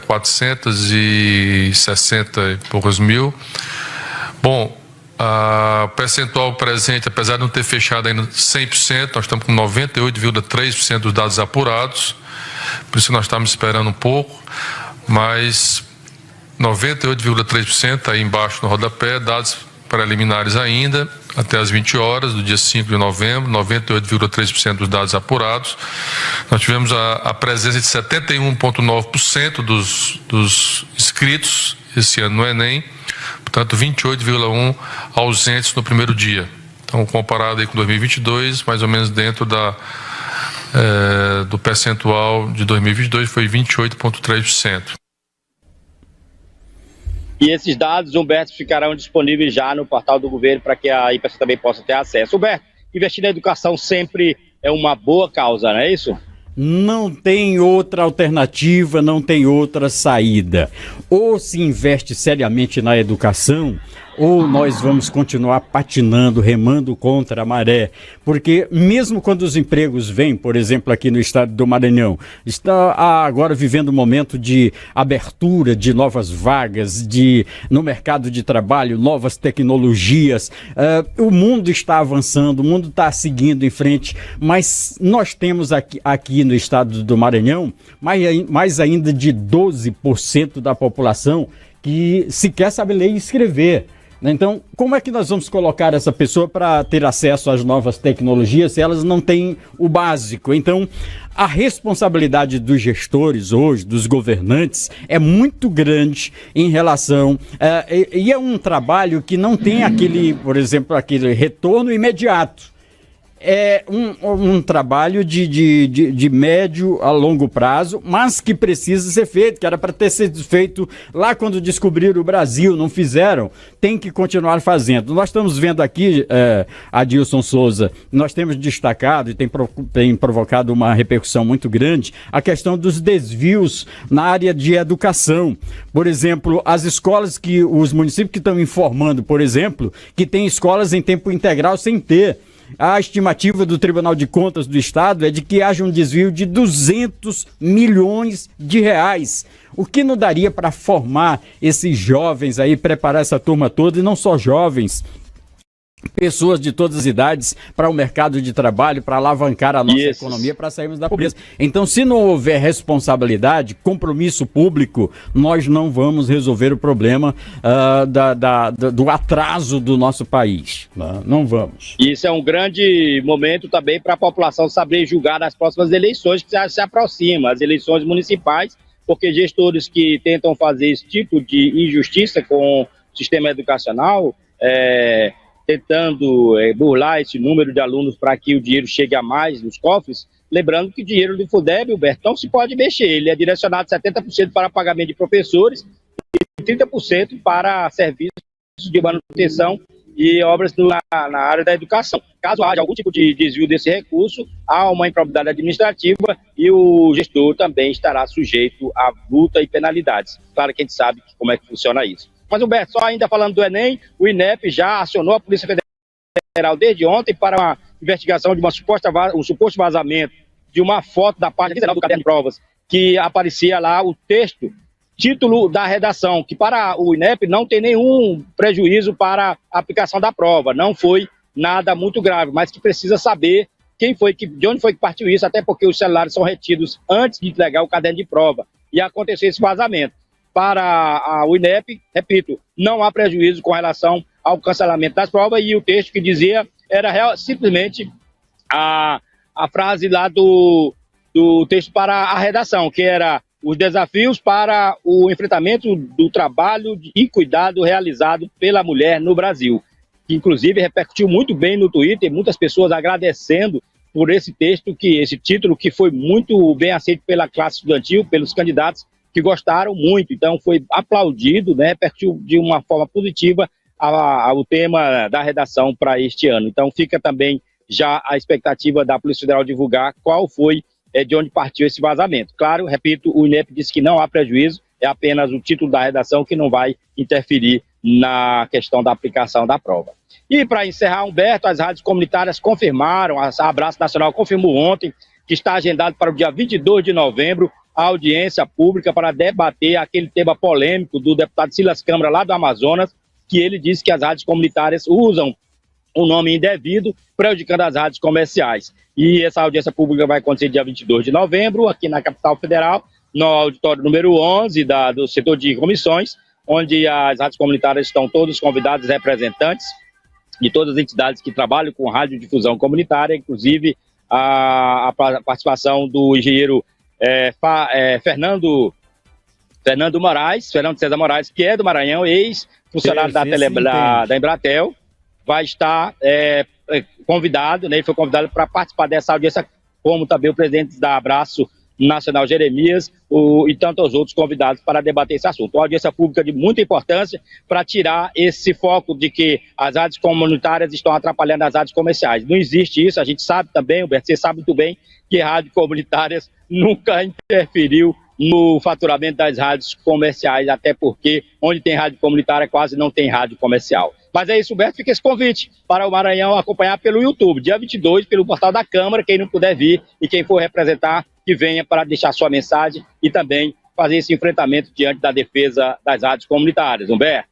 460 e poucos mil. Bom, o percentual presente, apesar de não ter fechado ainda 100%, nós estamos com 98,3% dos dados apurados, por isso nós estamos esperando um pouco, mas 98,3% aí embaixo no rodapé, dados preliminares ainda, até as 20 horas do dia 5 de novembro, 98,3% dos dados apurados. Nós tivemos a presença de 71,9% dos inscritos esse ano no Enem, portanto 28,1% ausentes no primeiro dia. Então, comparado aí com 2022, mais ou menos dentro do percentual de 2022 foi 28,3%. E esses dados, Humberto, ficarão disponíveis já no portal do governo para que a IPEC também possa ter acesso. Humberto, investir na educação sempre é uma boa causa, não é isso? Não tem outra alternativa, não tem outra saída. Ou se investe seriamente na educação, ou nós vamos continuar patinando, remando contra a maré. Porque mesmo quando os empregos vêm, por exemplo, aqui no estado do Maranhão, está agora vivendo um momento de abertura de novas vagas, no mercado de trabalho, novas tecnologias. O mundo está avançando, o mundo está seguindo em frente, mas nós temos aqui no estado do Maranhão mais ainda de 12% da população que sequer sabe ler e escrever. Então, como é que nós vamos colocar essa pessoa para ter acesso às novas tecnologias se elas não têm o básico? Então, a responsabilidade dos gestores hoje, dos governantes, é muito grande em relação... e é um trabalho que não tem aquele, por exemplo, aquele retorno imediato. É um trabalho de médio a longo prazo, mas que precisa ser feito, que era para ter sido feito lá quando descobriram o Brasil, não fizeram, tem que continuar fazendo. Nós estamos vendo aqui, Adilson Souza, nós temos destacado e tem provocado uma repercussão muito grande a questão dos desvios na área de educação. Por exemplo, as escolas os municípios que estão informando, por exemplo, que tem escolas em tempo integral sem ter. A estimativa do Tribunal de Contas do Estado é de que haja um desvio de 200 milhões de reais. O que não daria para formar esses jovens aí, preparar essa turma toda, e não só jovens, pessoas de todas as idades para o mercado de trabalho, para alavancar a nossa economia, para sairmos da pobreza. Então, se não houver responsabilidade, compromisso público, nós não vamos resolver o problema do atraso do nosso país. Não vamos. Isso é um grande momento também para a população saber julgar nas próximas eleições que já se aproximam, as eleições municipais, porque gestores que tentam fazer esse tipo de injustiça com o sistema educacional, tentando burlar esse número de alunos para que o dinheiro chegue a mais nos cofres, lembrando que o dinheiro do Fundeb, Humberto, não se pode mexer, ele é direcionado 70% para pagamento de professores e 30% para serviços de manutenção e obras na área da educação. Caso haja algum tipo de desvio desse recurso, há uma improbidade administrativa e o gestor também estará sujeito a multa e penalidades. Claro que a gente sabe como é que funciona isso. Mas, Humberto, só ainda falando do Enem, o INEP já acionou a Polícia Federal desde ontem para uma investigação de um suposto vazamento de uma foto da página 19 do caderno de provas, que aparecia lá o título da redação, que para o INEP não tem nenhum prejuízo para a aplicação da prova, não foi nada muito grave, mas que precisa saber de onde foi que partiu isso, até porque os celulares são retidos antes de entregar o caderno de prova, e aconteceu esse vazamento. Para o INEP, repito, não há prejuízo com relação ao cancelamento das provas, e o texto que dizia era simplesmente a frase lá do texto para a redação, que era os desafios para o enfrentamento do trabalho e cuidado realizado pela mulher no Brasil, que inclusive repercutiu muito bem no Twitter, muitas pessoas agradecendo por esse título que foi muito bem aceito pela classe estudantil, pelos candidatos, que gostaram muito, então foi aplaudido, né, repercutiu de uma forma positiva o tema da redação para este ano. Então fica também já a expectativa da Polícia Federal divulgar qual foi, de onde partiu esse vazamento. Claro, repito, o INEP disse que não há prejuízo, é apenas o título da redação que não vai interferir na questão da aplicação da prova. E para encerrar, Humberto, as rádios comunitárias confirmaram, a Abraço Nacional confirmou ontem que está agendado para o dia 22 de novembro a audiência pública para debater aquele tema polêmico do deputado Silas Câmara, lá do Amazonas, que ele disse que as rádios comunitárias usam um nome indevido, prejudicando as rádios comerciais. E essa audiência pública vai acontecer dia 22 de novembro, aqui na capital federal, no auditório número 11 do setor de comissões, onde as rádios comunitárias estão todos convidados, representantes de todas as entidades que trabalham com radiodifusão comunitária, inclusive a participação do engenheiro Fernando César Moraes, que é do Maranhão, ex-funcionário da Embratel, vai estar convidado, né? Ele foi convidado para participar dessa audiência, como também o presidente da Abraço Nacional, Jeremias, e tantos outros convidados para debater esse assunto. Uma audiência pública de muita importância para tirar esse foco de que as rádios comunitárias estão atrapalhando as rádios comerciais. Não existe isso, a gente sabe também, Humberto, você sabe muito bem que rádios comunitárias nunca interferiu no faturamento das rádios comerciais, até porque onde tem rádio comunitária quase não tem rádio comercial. Mas é isso, Humberto, fica esse convite para o Maranhão acompanhar pelo YouTube, dia 22, pelo portal da Câmara, quem não puder vir e quem for representar, que venha para deixar sua mensagem e também fazer esse enfrentamento diante da defesa das rádios comunitárias. Humberto.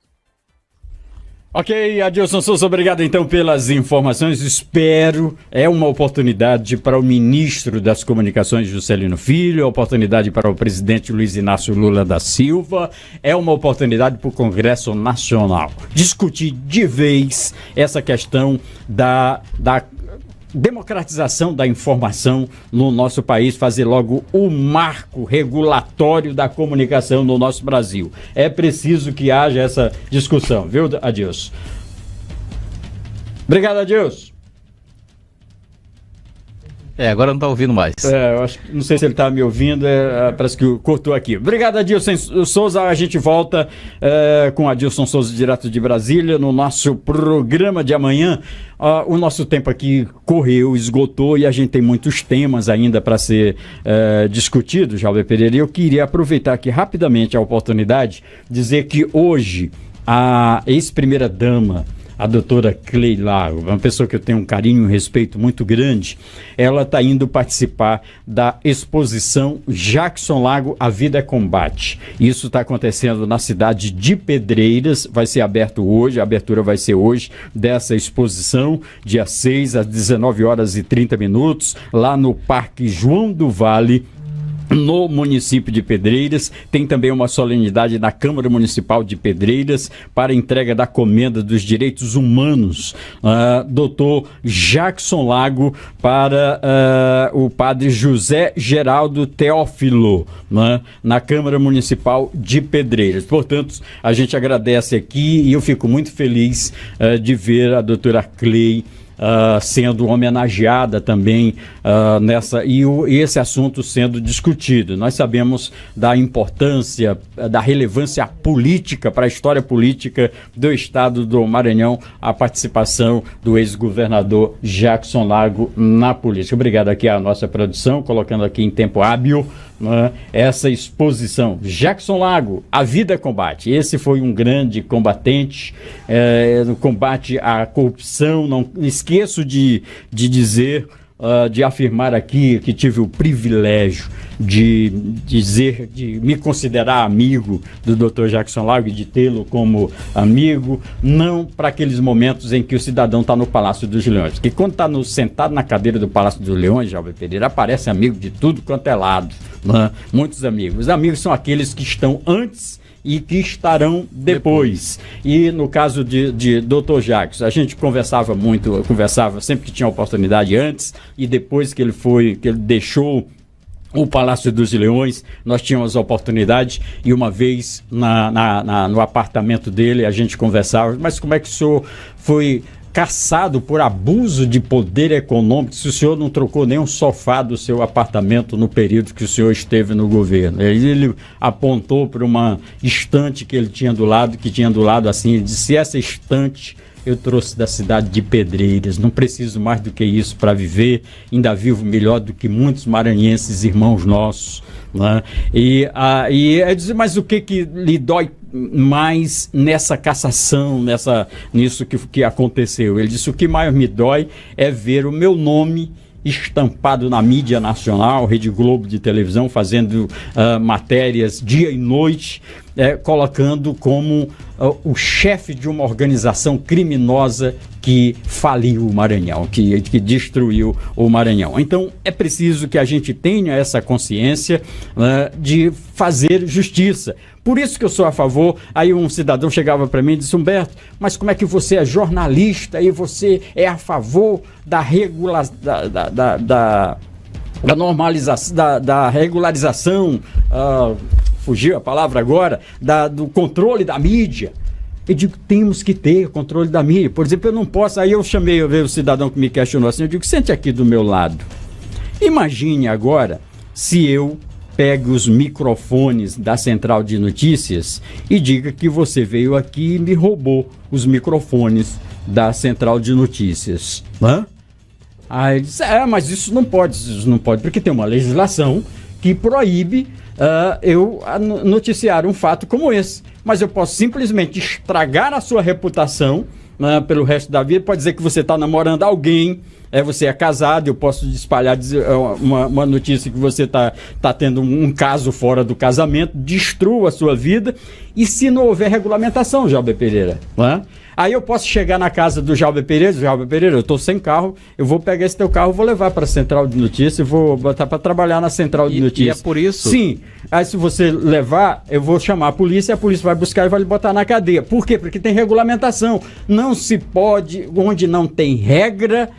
Ok, Adilson Souza, obrigado então pelas informações. Espero, é uma oportunidade para o ministro das Comunicações, Juscelino Filho, é oportunidade para o presidente Luiz Inácio Lula da Silva, é uma oportunidade para o Congresso Nacional discutir de vez essa questão da democratização da informação no nosso país, fazer logo o marco regulatório da comunicação no nosso Brasil. É preciso que haja essa discussão, viu, Adilson? Obrigado, Adilson. Agora não está ouvindo mais. Eu acho, não sei se ele está me ouvindo, parece que cortou aqui. Obrigado, Adilson Souza. A gente volta com Adilson Souza, direto de Brasília, no nosso programa de amanhã. O nosso tempo aqui correu, esgotou, e a gente tem muitos temas ainda para ser discutidos, Jalber Pereira. E eu queria aproveitar aqui rapidamente a oportunidade, dizer que hoje a ex-primeira-dama, a doutora Cley Lago, uma pessoa que eu tenho um carinho e um respeito muito grande, ela está indo participar da exposição Jackson Lago, A Vida é Combate. Isso está acontecendo na cidade de Pedreiras, vai ser aberto hoje, a abertura vai ser hoje dessa exposição, dia 6 às 19h30, lá no Parque João do Vale, no município de Pedreiras. Tem também uma solenidade na Câmara Municipal de Pedreiras para entrega da Comenda dos Direitos Humanos, doutor Jackson Lago, para o padre José Geraldo Teófilo, na Câmara Municipal de Pedreiras. Portanto, a gente agradece aqui, e eu fico muito feliz de ver a doutora Cley sendo homenageada também e esse assunto sendo discutido. Nós sabemos da importância, da relevância política para a história política do estado do Maranhão, a participação do ex-governador Jackson Lago na política. Obrigado aqui à nossa produção, colocando aqui em tempo hábil essa exposição. Jackson Lago, A Vida é Combate. Esse foi um grande combatente no combate à corrupção. Não esqueço de dizer, de afirmar aqui que tive o privilégio de me considerar amigo do Dr. Jackson Lago e de tê-lo como amigo, não para aqueles momentos em que o cidadão está no Palácio dos Leões, porque quando está sentado na cadeira do Palácio dos Leões, Jalber Pereira, aparece amigo de tudo quanto é lado, muitos amigos. Os amigos são aqueles que estão antes e que estarão depois. E no caso de Dr. Jackson, a gente conversava sempre que tinha oportunidade, antes e depois que ele deixou o Palácio dos Leões. Nós tínhamos a oportunidade, e uma vez no apartamento dele a gente conversava, mas como é que o senhor foi caçado por abuso de poder econômico se o senhor não trocou nenhum sofá do seu apartamento no período que o senhor esteve no governo? Ele apontou para uma estante que ele tinha do lado, assim, ele disse: essa estante eu trouxe da cidade de Pedreiras, não preciso mais do que isso para viver, ainda vivo melhor do que muitos maranhenses, irmãos nossos. E eu disse: mas o que lhe dói mais nessa cassação, nisso que aconteceu? Ele disse: o que mais me dói é ver o meu nome estampado na mídia nacional, Rede Globo de televisão, fazendo matérias dia e noite, colocando como o chefe de uma organização criminosa que faliu o Maranhão, que destruiu o Maranhão. Então é preciso que a gente tenha essa consciência de fazer justiça. Por isso que eu sou a favor. Aí um cidadão chegava para mim e disse: Humberto, mas como é que você é jornalista e você é a favor da normalização, da regularização, fugiu a palavra agora, do controle da mídia? Eu digo: temos que ter controle da mídia. Por exemplo, eu não posso. Aí eu veio o cidadão que me questionou assim, eu digo: sente aqui do meu lado. Imagine agora se eu pegue os microfones da Central de Notícias e diga que você veio aqui e me roubou os microfones da Central de Notícias. Aí ele disse: mas isso não pode, porque tem uma legislação que proíbe eu noticiar um fato como esse. Mas eu posso simplesmente estragar a sua reputação pelo resto da vida. Pode dizer que você está namorando alguém, Você é casado, eu posso espalhar uma notícia que você tá tendo um caso fora do casamento, destrua a sua vida, e se não houver regulamentação, Jalber Pereira, né? Aí eu posso chegar na casa do Jalber Pereira, eu estou sem carro, eu vou pegar esse teu carro, vou levar para a central de notícia e vou botar para trabalhar na central de notícia. E é por isso? Sim. Aí se você levar, eu vou chamar a polícia vai buscar e vai lhe botar na cadeia. Por quê? Porque tem regulamentação. Não se pode, onde não tem regra,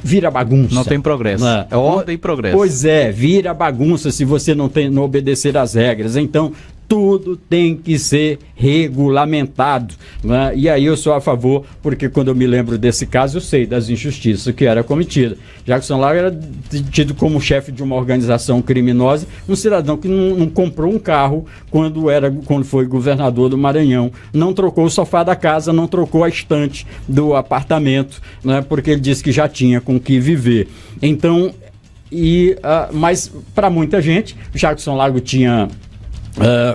vira bagunça. Não tem progresso. Não. É ordem e progresso. Pois é, vira bagunça se você não obedecer às regras. Então, tudo tem que ser regulamentado, né? E aí eu sou a favor, porque quando eu me lembro desse caso, eu sei das injustiças que era cometida. Jackson Lago era tido como chefe de uma organização criminosa, um cidadão que não comprou um carro quando foi governador do Maranhão, não trocou o sofá da casa, não trocou a estante do apartamento, né? Porque ele disse que já tinha com que viver. Então, mas para muita gente, Jackson Lago tinha...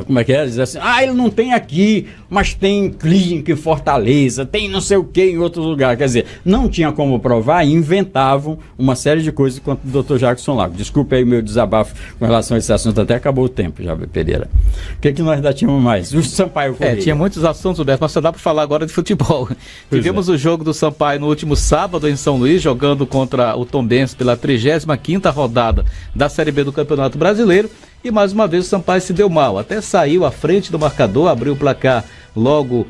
como é que é? Diz assim, ele não tem aqui, mas tem clínica em Fortaleza, tem não sei o que em outro lugar. Quer dizer, não tinha como provar e inventavam uma série de coisas contra o Dr. Jackson Lago. Desculpe aí o meu desabafo com relação a esse assunto, até acabou o tempo, Jalber Pereira. O que nós ainda tínhamos mais? O Sampaio Corrêa. Tinha muitos assuntos, Roberto, mas só dá para falar agora de futebol. Tivemos o jogo do Sampaio no último sábado em São Luís, jogando contra o Tombense pela 35ª rodada da Série B do Campeonato Brasileiro. E mais uma vez o Sampaio se deu mal, até saiu à frente do marcador, abriu o placar logo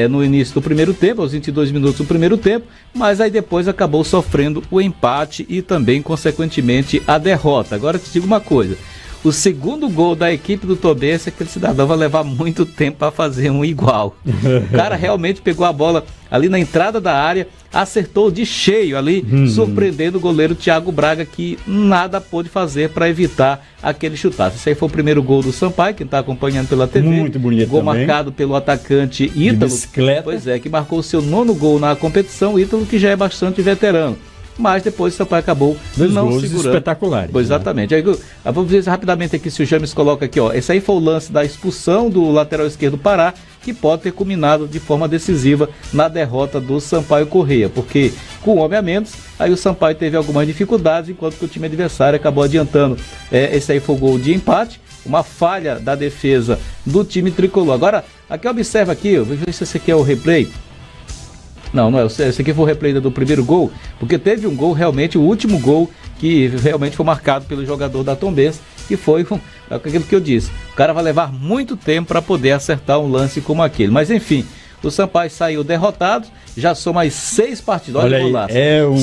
no início do primeiro tempo, aos 22 minutos do primeiro tempo, mas aí depois acabou sofrendo o empate e também, consequentemente, a derrota. Agora te digo uma coisa, o segundo gol da equipe do Tombense, aquele cidadão vai levar muito tempo para fazer um igual. O cara realmente pegou a bola ali na entrada da área, acertou de cheio ali, surpreendendo o goleiro Thiago Braga, que nada pôde fazer para evitar aquele chutaço. Esse aí foi o primeiro gol do Sampaio, quem está acompanhando pela TV. Muito bonito gol também. Marcado pelo atacante Ítalo. Pois é, que marcou o seu 9º gol na competição. Ítalo, que já é bastante veterano. Mas depois o Sampaio acabou não segurando. Espetaculares. Pois, exatamente. Aí, vamos ver rapidamente aqui se o James coloca aqui, ó. Esse aí foi o lance da expulsão do lateral esquerdo do Pará, que pode ter culminado de forma decisiva na derrota do Sampaio Corrêa, porque com um homem a menos, aí o Sampaio teve algumas dificuldades, enquanto que o time adversário acabou adiantando. Esse aí foi o gol de empate, uma falha da defesa do time tricolor. Agora, aqui observa aqui, vou ver se esse aqui é o replay. Não é. Esse aqui foi o replay do primeiro gol, porque teve um gol realmente, o último gol, que realmente foi marcado pelo jogador da Tombense, que foi aquilo que eu disse. O cara vai levar muito tempo para poder acertar um lance como aquele. Mas enfim, o Sampaio saiu derrotado, já soma mais 6 partidas. Olha o golaço.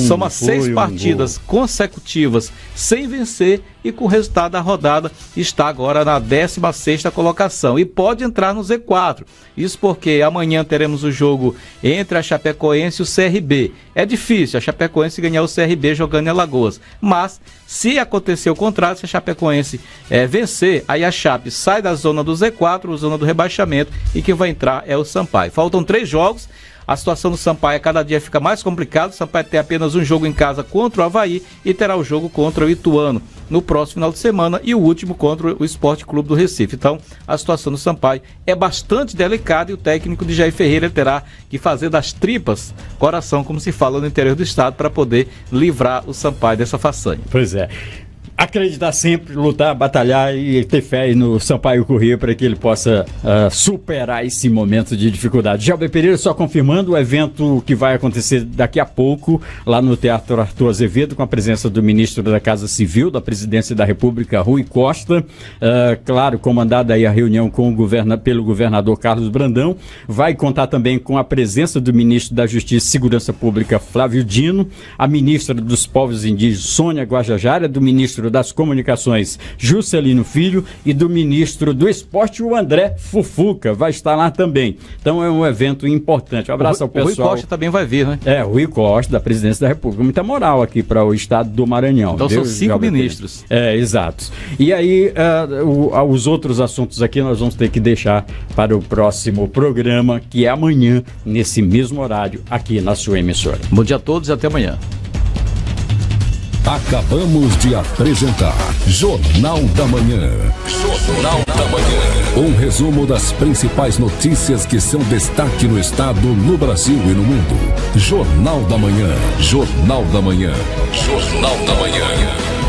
Soma 6 partidas consecutivas sem vencer e com o resultado da rodada está agora na 16ª colocação e pode entrar no Z4. Isso porque amanhã teremos o jogo entre a Chapecoense e o CRB. É difícil a Chapecoense ganhar o CRB jogando em Alagoas, mas se acontecer o contrário, se a Chapecoense vencer, aí a Chape sai da zona do Z4, zona do rebaixamento, e quem vai entrar é o Sampaio. Faltam 3 jogos. A situação do Sampaio cada dia fica mais complicada. O Sampaio tem apenas um jogo em casa contra o Avaí e terá o jogo contra o Ituano no próximo final de semana e o último contra o Esporte Clube do Recife. Então, a situação do Sampaio é bastante delicada e o técnico de Jair Ferreira terá que fazer das tripas coração, como se fala no interior do estado, para poder livrar o Sampaio dessa façanha. Pois é. Acreditar sempre, lutar, batalhar e ter fé no Sampaio Corrêa para que ele possa superar esse momento de dificuldade. Jalber Pereira só confirmando o evento que vai acontecer daqui a pouco lá no Teatro Arthur Azevedo, com a presença do ministro da Casa Civil da Presidência da República, Rui Costa, claro, comandada aí a reunião pelo governador Carlos Brandão. Vai contar também com a presença do ministro da Justiça e Segurança Pública, Flávio Dino, a ministra dos Povos Indígenas, Sônia Guajajara, do ministro das Comunicações, Juscelino Filho, e do ministro do Esporte, o André Fufuca, vai estar lá também. Então é um evento importante. Um abraço ao pessoal. O Rui Costa também vai vir, né? O Rui Costa, da Presidência da República. Muita moral aqui para o estado do Maranhão. Então são 5 ministros. Exato. E aí, os outros assuntos aqui nós vamos ter que deixar para o próximo programa, que é amanhã, nesse mesmo horário, aqui na sua emissora. Bom dia a todos e até amanhã. Acabamos de apresentar Jornal da Manhã. Jornal da Manhã. Um resumo das principais notícias que são destaque no estado, no Brasil e no mundo. Jornal da Manhã. Jornal da Manhã. Jornal da Manhã.